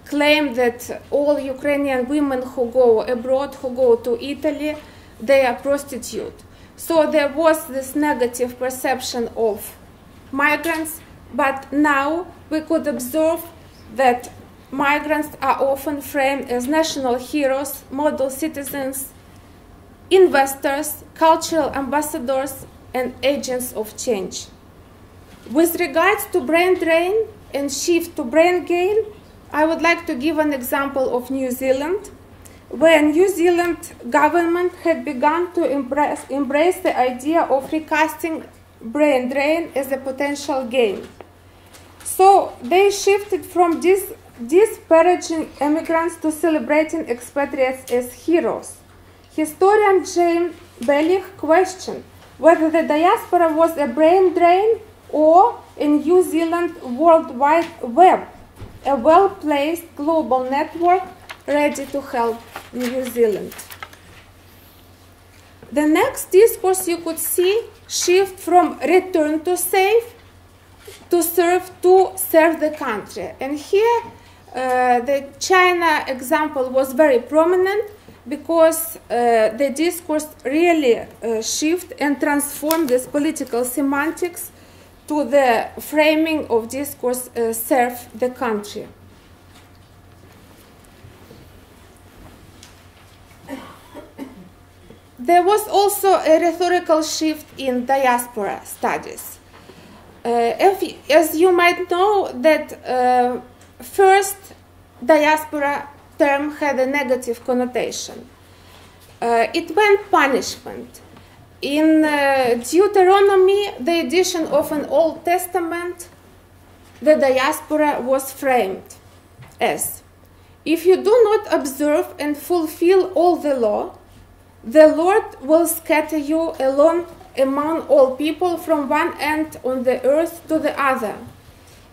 claimed that all Ukrainian women who go abroad, who go to Italy, they are prostitutes. So there was this negative perception of migrants, but now we could observe that migrants are often framed as national heroes, model citizens, investors, cultural ambassadors, and agents of change. With regards to brain drain and shift to brain gain, I would like to give an example of New Zealand, where New Zealand government had begun to embrace the idea of recasting brain drain as a potential gain. So they shifted from disparaging immigrants to celebrating expatriates as heroes. Historian Jane Bellich questioned whether the diaspora was a brain drain or a New Zealand World Wide Web, a well-placed global network ready to help New Zealand. The next discourse you could see shift from return to serve to serve the country. And here the China example was very prominent because the discourse really shift and transformed this political semantics to the framing of discourse serve the country. There was also a rhetorical shift in diaspora studies. As you might know, that first diaspora term had a negative connotation. It meant punishment. In Deuteronomy, the edition of an Old Testament, the diaspora was framed as, if you do not observe and fulfill all the law, the Lord will scatter you alone among all people from one end on the earth to the other.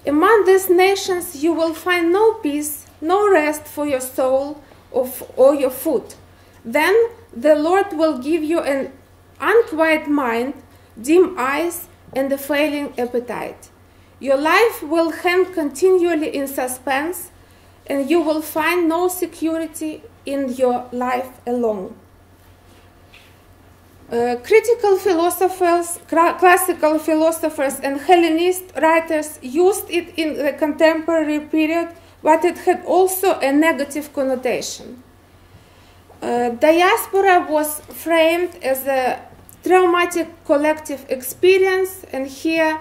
Among these nations you will find no peace, no rest for your soul, of all your food. Then the Lord will give you an unquiet mind, dim eyes, and a failing appetite. Your life will hang continually in suspense, and you will find no security in your life alone. Critical philosophers, classical philosophers, and Hellenist writers used it in the contemporary period, but it had also a negative connotation. Diaspora was framed as a traumatic collective experience, and here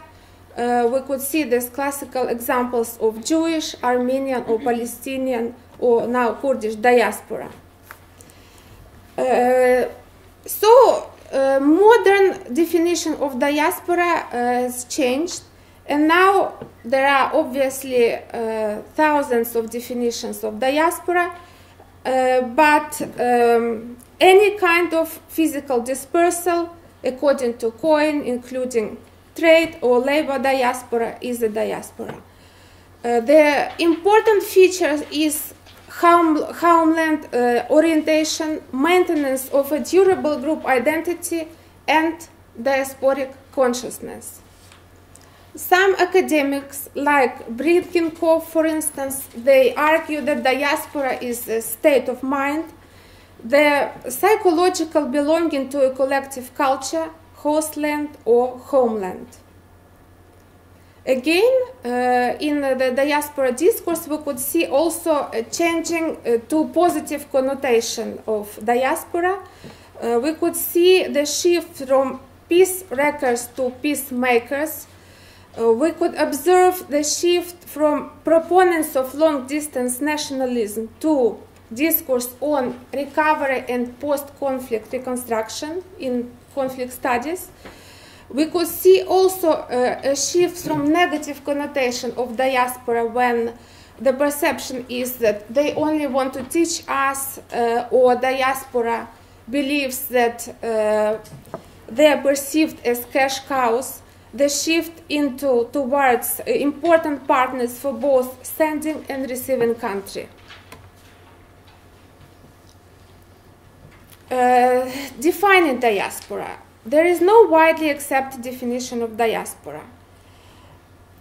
we could see these classical examples of Jewish, Armenian, or Palestinian, or now Kurdish diaspora. Modern definition of diaspora has changed, and now there are obviously thousands of definitions of diaspora, but any kind of physical dispersal, according to Cohen, including trade or labor diaspora, is a diaspora. The important feature is homeland orientation, maintenance of a durable group identity, and diasporic consciousness. Some academics, like Britkinkov, for instance, they argue that diaspora is a state of mind, the psychological belonging to a collective culture, hostland, or homeland. Again, in the diaspora discourse, we could see also a changing to positive connotation of diaspora. We could see the shift from peace wreckers to peacemakers. We could observe the shift from proponents of long-distance nationalism to discourse on recovery and post-conflict reconstruction in conflict studies. We could see also a shift from negative connotation of diaspora when the perception is that they only want to teach us, or diaspora believes that they are perceived as cash cows. The shift towards important partners for both sending and receiving country. Defining diaspora. There is no widely accepted definition of diaspora.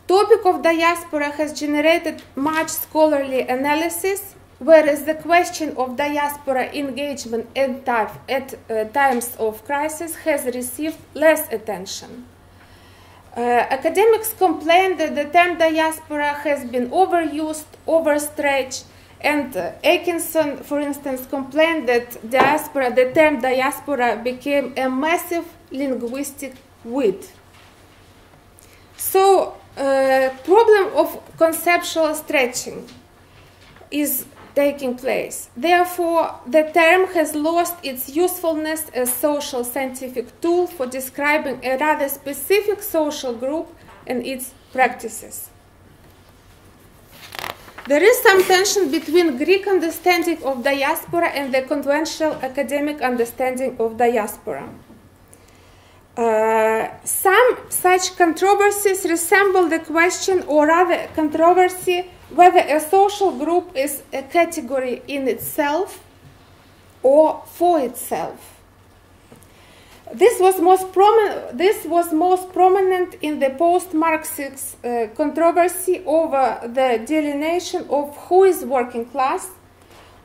Topic of diaspora has generated much scholarly analysis, whereas the question of diaspora engagement at times of crisis has received less attention. Academics complain that the term diaspora has been overused, overstretched, and Atkinson, for instance, complained that the term diaspora became a massive linguistic weed. So, problem of conceptual stretching is taking place. Therefore, the term has lost its usefulness as social scientific tool for describing a rather specific social group and its practices. There is some tension between Greek understanding of diaspora and the conventional academic understanding of diaspora. Some such controversies resemble the question, or rather controversy, whether a social group is a category in itself or for itself. This was most prominent in the post-Marxist controversy over the delineation of who is working class,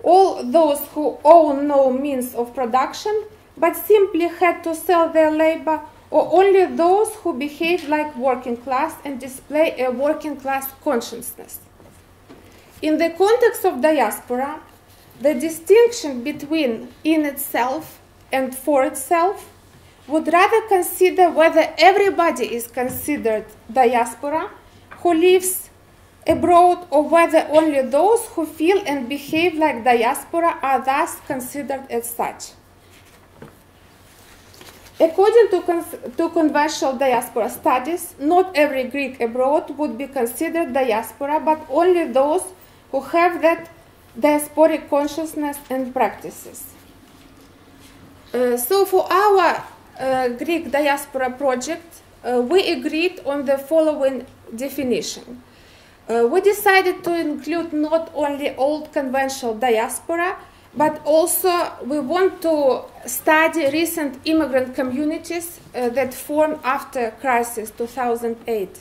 all those who own no means of production but simply had to sell their labor, or only those who behave like working class and display a working class consciousness. In the context of diaspora, the distinction between in itself and for itself would rather consider whether everybody is considered diaspora who lives abroad, or whether only those who feel and behave like diaspora are thus considered as such. According to conventional diaspora studies, not every Greek abroad would be considered diaspora, but only those who have that diasporic consciousness and practices. So for our Greek diaspora project, we agreed on the following definition. We decided to include not only old conventional diaspora, but also we want to study recent immigrant communities that formed after crisis 2008.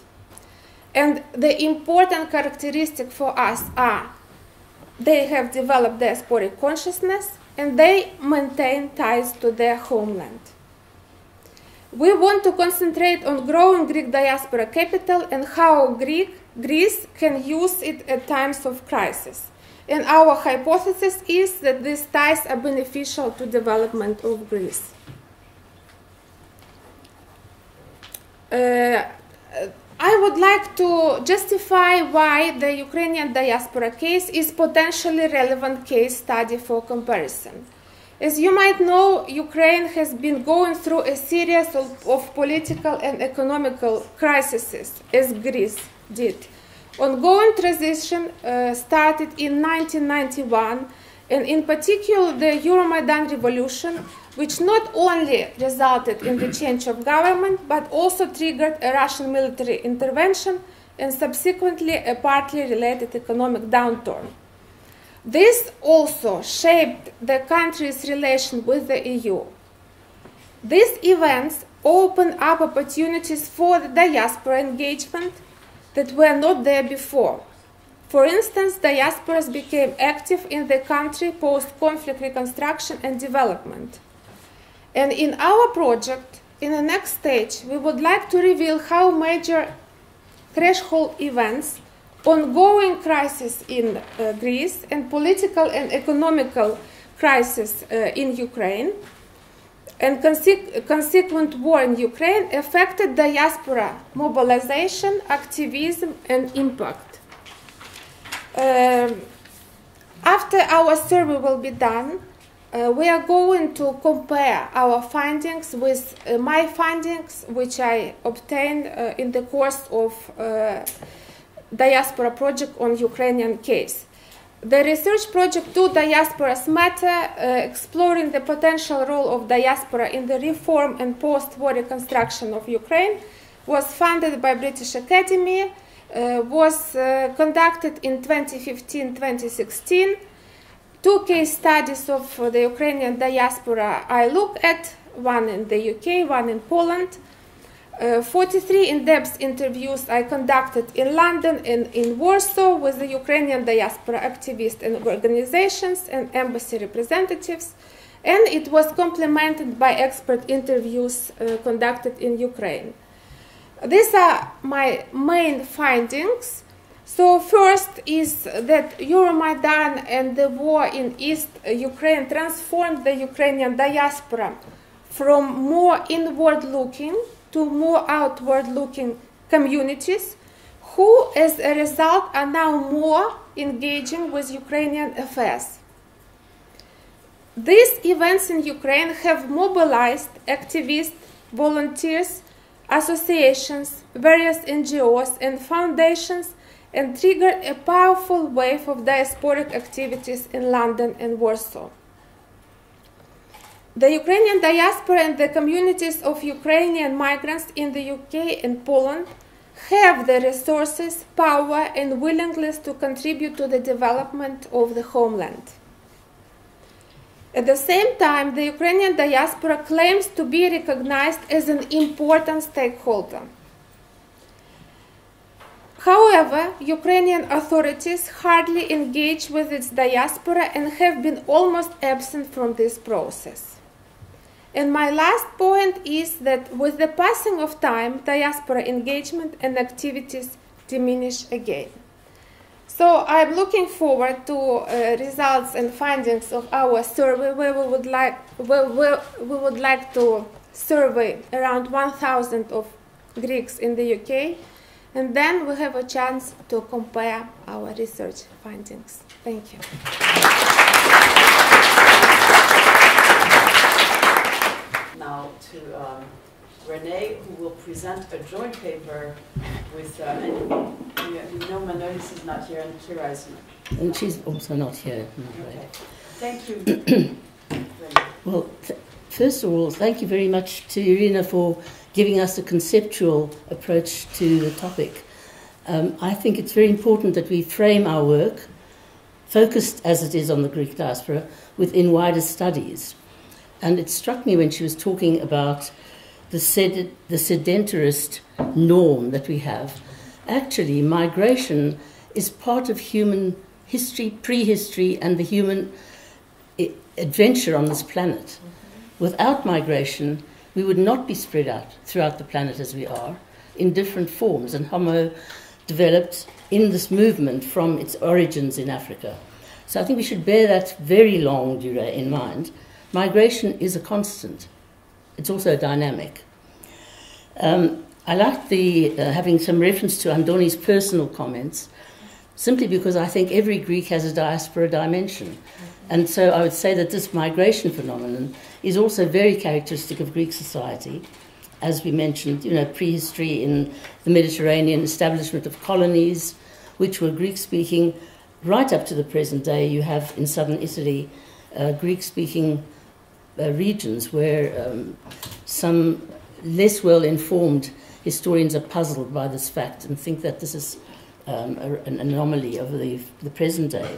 And the important characteristic for us are they have developed diasporic consciousness and they maintain ties to their homeland. We want to concentrate on growing Greek diaspora capital and how Greece can use it at times of crisis. And our hypothesis is that these ties are beneficial to development of Greece. I would like to justify why the Ukrainian diaspora case is potentially relevant case study for comparison. As you might know, Ukraine has been going through a series of political and economical crises, as Greece did. Ongoing transition started in 1991, and in particular the Euromaidan revolution, which not only resulted in the change of government, but also triggered a Russian military intervention and subsequently a partly related economic downturn. This also shaped the country's relation with the EU. These events opened up opportunities for the diaspora engagement that were not there before. For instance, diasporas became active in the country post-conflict reconstruction and development. And in our project, in the next stage, we would like to reveal how major threshold events, ongoing crisis in Greece, and political and economical crisis in Ukraine, and consequent war in Ukraine affected diaspora mobilization, activism, and impact. After our survey will be done, we are going to compare our findings with my findings, which I obtained in the course of Diaspora project on Ukrainian case. The research project Two Diasporas Matter, exploring the potential role of diaspora in the reform and post-war reconstruction of Ukraine, was funded by British Academy, was conducted in 2015-2016. Two case studies of the Ukrainian diaspora I look at, one in the UK, one in Poland. 43 in-depth interviews I conducted in London and in Warsaw with the Ukrainian diaspora activists and organizations and embassy representatives, and it was complemented by expert interviews conducted in Ukraine. These are my main findings. So first is that Euromaidan and the war in East Ukraine transformed the Ukrainian diaspora from more inward-looking to more outward-looking communities who, as a result, are now more engaging with Ukrainian affairs. These events in Ukraine have mobilized activists, volunteers, associations, various NGOs and foundations and triggered a powerful wave of diasporic activities in London and Warsaw. The Ukrainian diaspora and the communities of Ukrainian migrants in the UK and Poland have the resources, power, and willingness to contribute to the development of the homeland. At the same time, the Ukrainian diaspora claims to be recognized as an important stakeholder. However, Ukrainian authorities hardly engage with its diaspora and have been almost absent from this process. And my last point is that with the passing of time, diaspora engagement and activities diminish again. So I'm looking forward to results and findings of our survey, where we would like to survey around 1,000 of Greeks in the UK, and then we have a chance to compare our research findings. Thank you. Now to Renee, who will present a joint paper with, and Manolis is not here, and Kira is not. And she's also not here. Okay. Thank you. Well, first of all, thank you very much to Irina for giving us a conceptual approach to the topic. I think it's very important that we frame our work focused as it is on the Greek diaspora, within wider studies. And it struck me when she was talking about the sedentarist norm that we have. Actually, migration is part of human history, prehistory, and the human adventure on this planet. Without migration, we would not be spread out throughout the planet as we are, in different forms, and Homo developed in this movement from its origins in Africa. So I think we should bear that very longue durée in mind. Migration is a constant. It's also dynamic. I liked having some reference to Antonis' personal comments, simply because I think every Greek has a diaspora dimension. And so I would say that this migration phenomenon is also very characteristic of Greek society. As we mentioned, prehistory in the Mediterranean, establishment of colonies, which were Greek-speaking, right up to the present day. You have in southern Italy Greek-speaking regions where some less well-informed historians are puzzled by this fact and think that this is an anomaly of the present day.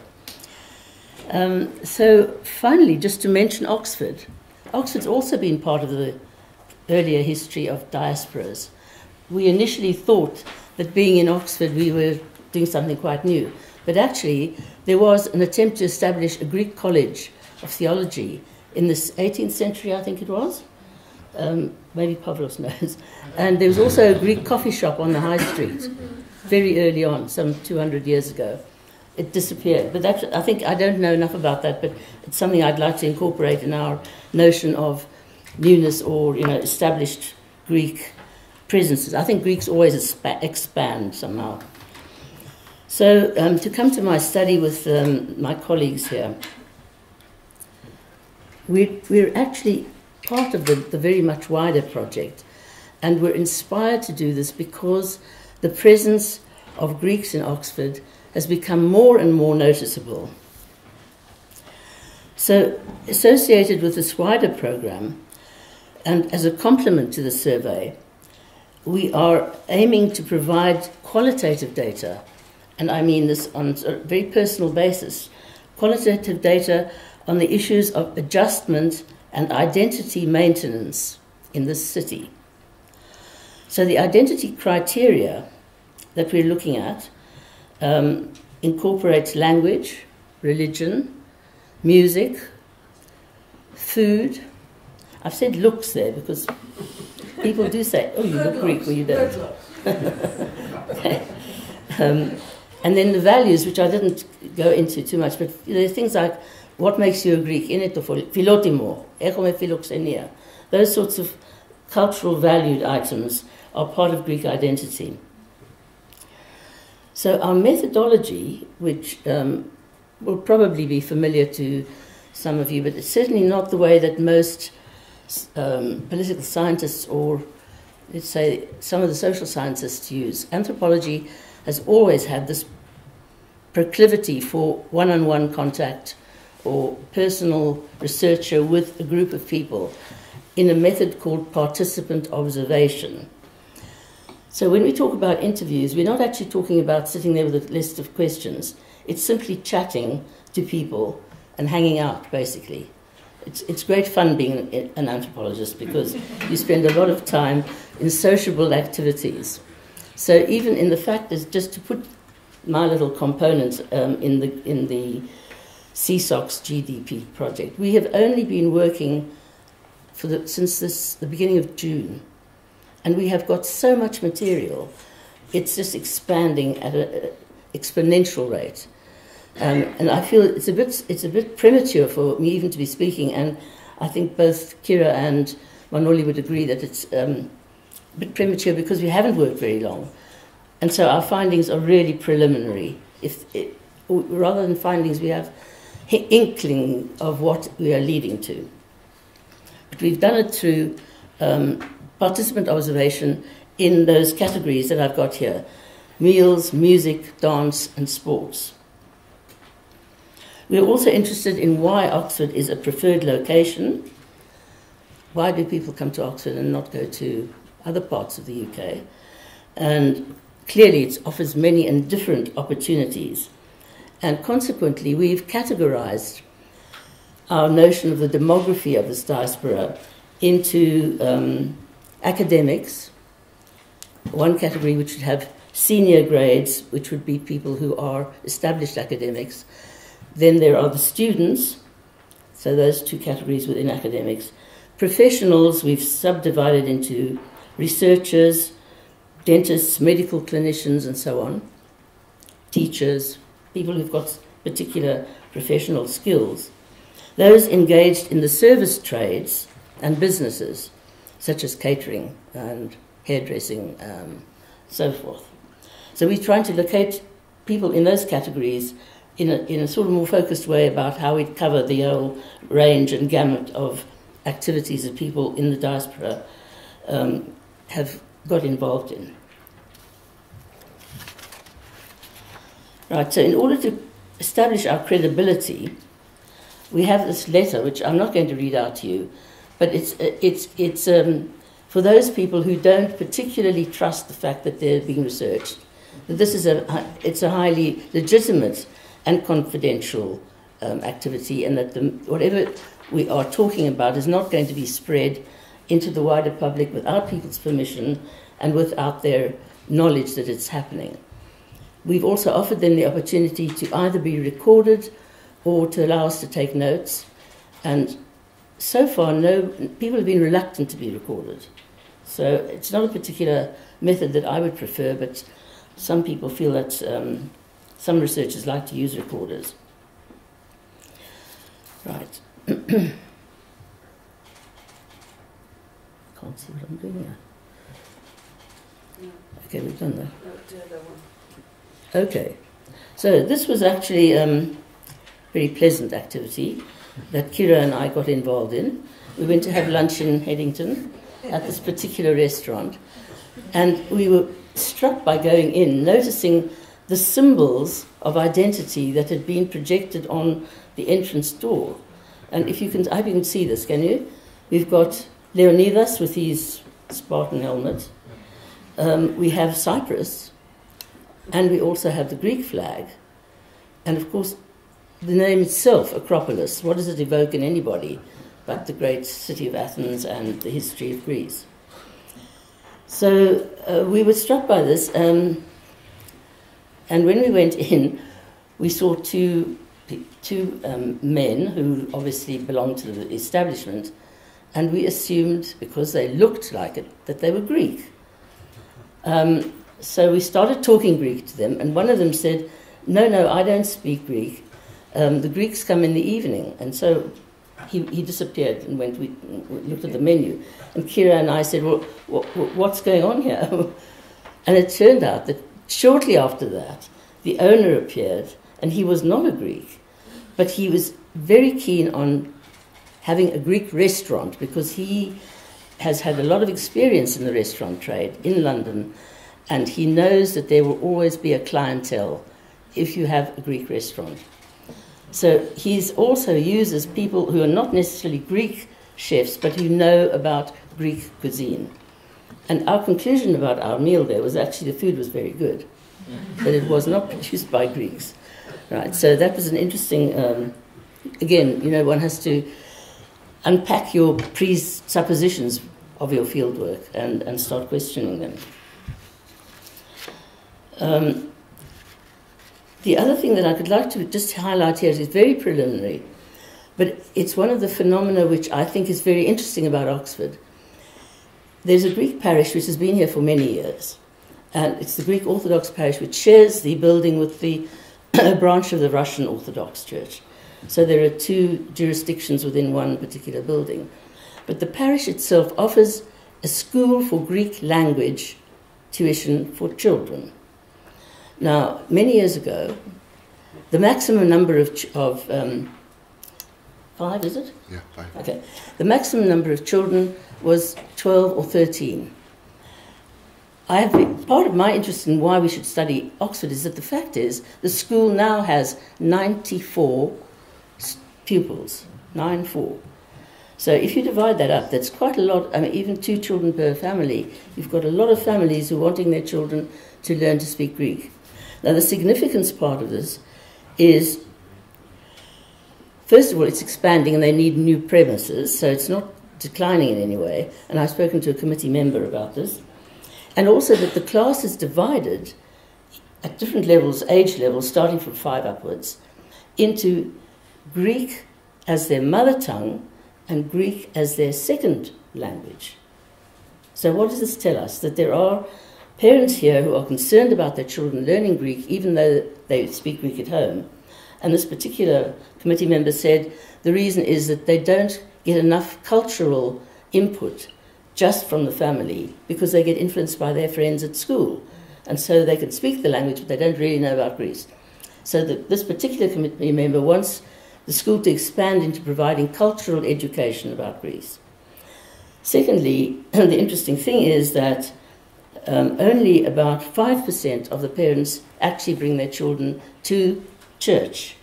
So finally, just to mention Oxford. Oxford's also been part of the earlier history of diasporas. We initially thought that being in Oxford we were doing something quite new, but actually there was an attempt to establish a Greek college of theology in the 18th century, I think it was. Maybe Pavlos knows. And there was also a Greek coffee shop on the high street very early on, some 200 years ago. It disappeared. But I don't know enough about that, but it's something I'd like to incorporate in our notion of newness or established Greek presences. I think Greeks always expand somehow. So to come to my study with my colleagues here, we're actually part of the very much wider project, and we're inspired to do this because the presence of Greeks in Oxford has become more and more noticeable. So associated with this wider program, and as a complement to the survey, we are aiming to provide qualitative data, and I mean this on a very personal basis, qualitative data on the issues of adjustment and identity maintenance in this city. So the identity criteria that we're looking at incorporates language, religion, music, food. I've said looks there because people do say, oh, you look Greek, well, you don't. Okay. And then the values, which I didn't go into too much, but there are things like, what makes you a Greek? Philotimo, echome philoxenia. Those sorts of cultural valued items are part of Greek identity. So our methodology, which will probably be familiar to some of you, but it's certainly not the way that most political scientists or, let's say, some of the social scientists use. Anthropology has always had this proclivity for one-on-one contact or personal researcher with a group of people in a method called participant observation. So when we talk about interviews, we're not actually talking about sitting there with a list of questions. It's simply chatting to people and hanging out, basically. It's great fun being an anthropologist because you spend a lot of time in sociable activities. So even in the fact is just to put my little component in the SEESOX GDP project. We have only been working since the beginning of June, and we have got so much material. It's just expanding at an exponential rate. And I feel it's a bit premature for me even to be speaking, and I think both Kira and Manolis would agree that it's a bit premature because we haven't worked very long. And so our findings are really preliminary. Rather than findings, we have inkling of what we are leading to. But we've done it through participant observation in those categories that I've got here: meals, music, dance, and sports. We're also interested in why Oxford is a preferred location. Why do people come to Oxford and not go to other parts of the UK? And clearly it offers many and different opportunities. And consequently, we've categorized our notion of the demography of this diaspora into academics, one category which would have senior grades, which would be people who are established academics. Then there are the students, so those two categories within academics. Professionals, we've subdivided into researchers, dentists, medical clinicians, and so on. Teachers, people who've got particular professional skills. Those engaged in the service trades and businesses, such as catering and hairdressing, so forth. So we're trying to locate people in those categories in a sort of more focused way about how we cover the whole range and gamut of activities that people in the diaspora have got involved in. Right, so in order to establish our credibility, we have this letter, which I'm not going to read out to you, but it's for those people who don't particularly trust the fact that they're being researched. That this is a highly legitimate and confidential activity, and that whatever we are talking about is not going to be spread into the wider public without people's permission and without their knowledge that it's happening. We've also offered them the opportunity to either be recorded or to allow us to take notes. And so far, people have been reluctant to be recorded. So it's not a particular method that I would prefer, but some people feel that some researchers like to use recorders. Right. Can't see what I'm doing here. Okay, we've done that. Okay, so this was actually a very pleasant activity that Kira and I got involved in. We went to have lunch in Headington at this particular restaurant, and we were struck by going in, noticing the symbols of identity that had been projected on the entrance door. And if you can, I hope you can see this, can you? We've got Leonidas with his Spartan helmet. We have Cyprus. And we also have the Greek flag. And of course, the name itself, Acropolis, what does it evoke in anybody but the great city of Athens and the history of Greece? So we were struck by this. And when we went in, we saw two men who obviously belonged to the establishment, and we assumed, because they looked like it, that they were Greek. So we started talking Greek to them, and one of them said, no, I don't speak Greek. The Greeks come in the evening. And so he disappeared and we looked at the menu. And Kira and I said, well, what's going on here? And it turned out that shortly after that, the owner appeared, and he was not a Greek, but he was very keen on having a Greek restaurant because he has had a lot of experience in the restaurant trade in London, and he knows that there will always be a clientele if you have a Greek restaurant. So he also uses people who are not necessarily Greek chefs, but who know about Greek cuisine. And our conclusion about our meal there was actually the food was very good, but it was not produced by Greeks. Right, so that was an interesting, again, one has to unpack your presuppositions of your fieldwork and start questioning them. The other thing that I could like to just highlight here is very preliminary, but it's one of the phenomena which I think is very interesting about Oxford. There's a Greek parish which has been here for many years, and it's the Greek Orthodox parish which shares the building with the branch of the Russian Orthodox Church. So there are two jurisdictions within one particular building. But the parish itself offers a school for Greek language tuition for children. Now, many years ago, the maximum number of 5, is it? Yeah, 5. Okay. The maximum number of children was 12 or 13. Part of my interest in why we should study Oxford is that the fact is the school now has 94 pupils, 9-4. So if you divide that up, that's quite a lot. I mean, even 2 children per family. You've got a lot of families who are wanting their children to learn to speak Greek. Now, the significance part of this is, first of all, it's expanding and they need new premises, so it's not declining in any way. And I've spoken to a committee member about this. And also that the class is divided at different levels, age levels, starting from 5 upwards, into Greek as their mother tongue and Greek as their second language. So what does this tell us? That there are parents here who are concerned about their children learning Greek, even though they speak Greek at home. And this particular committee member said the reason is that they don't get enough cultural input just from the family because they get influenced by their friends at school. And so they can speak the language, but they don't really know about Greece. So this particular committee member wants the school to expand into providing cultural education about Greece. Secondly, the interesting thing is that only about 5% of the parents actually bring their children to church.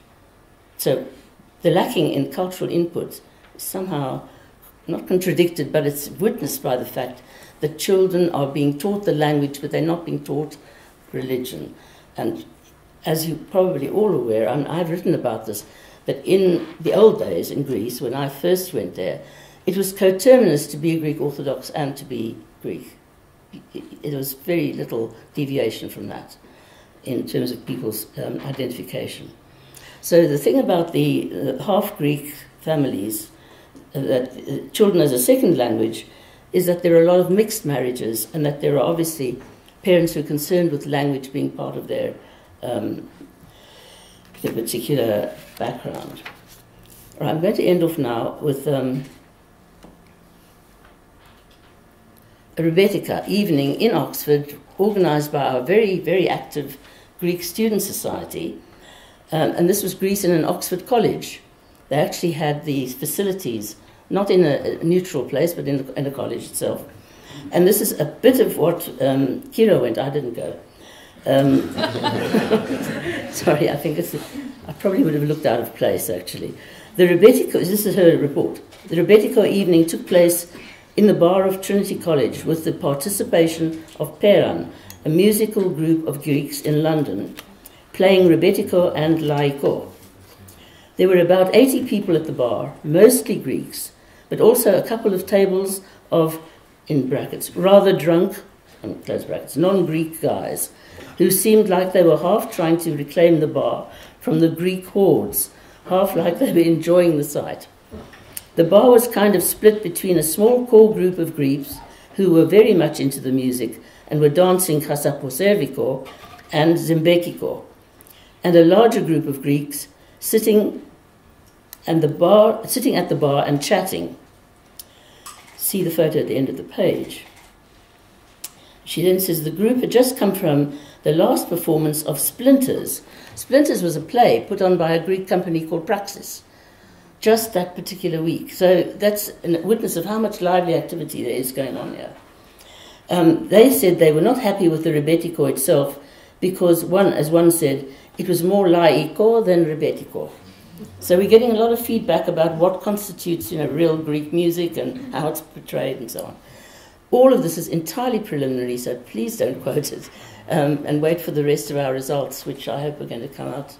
So the lacking in cultural input is somehow not contradicted, but it's witnessed by the fact that children are being taught the language, but they're not being taught religion. And as you're probably all aware, I've written about this, that in the old days in Greece, when I first went there, it was coterminous to be a Greek Orthodox and to be Greek. It was very little deviation from that in terms of people's identification. So the thing about the half-Greek families, that children as a second language, is that there are a lot of mixed marriages and that there are obviously parents who are concerned with language being part of their particular background. Right, I'm going to end off now with a Rebetika evening in Oxford, organised by our very, very active Greek Student Society. And this was Greece in an Oxford college. They actually had these facilities, not in a neutral place, but in a college itself. And this is a bit of what Kira went. I didn't go. Sorry, I probably would have looked out of place, actually. The Rebetiko, this is her report. The Rebetiko evening took place in the bar of Trinity College with the participation of Peran, a musical group of Greeks in London, playing Rebetiko and Laiko. There were about 80 people at the bar, mostly Greeks, but also a couple of tables of, in brackets, rather drunk, close brackets, non-Greek guys, who seemed like they were half trying to reclaim the bar from the Greek hordes, half like they were enjoying the sight. The bar was kind of split between a small core group of Greeks who were very much into the music and were dancing Chasaposerviko and Zembekiko, and a larger group of Greeks sitting at the bar and chatting. See the photo at the end of the page. She then says the group had just come from the last performance of Splinters. Splinters was a play put on by a Greek company called Praxis, just that particular week. So that's a witness of how much lively activity there is going on here. They said they were not happy with the Rebetiko itself because, as one said, it was more laiko than Rebetiko. So we're getting a lot of feedback about what constitutes, real Greek music and how it's portrayed and so on. All of this is entirely preliminary, so please don't quote it, and wait for the rest of our results, which I hope are going to come out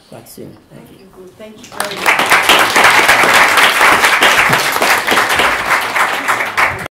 quite soon. Thank you. Thank you very much.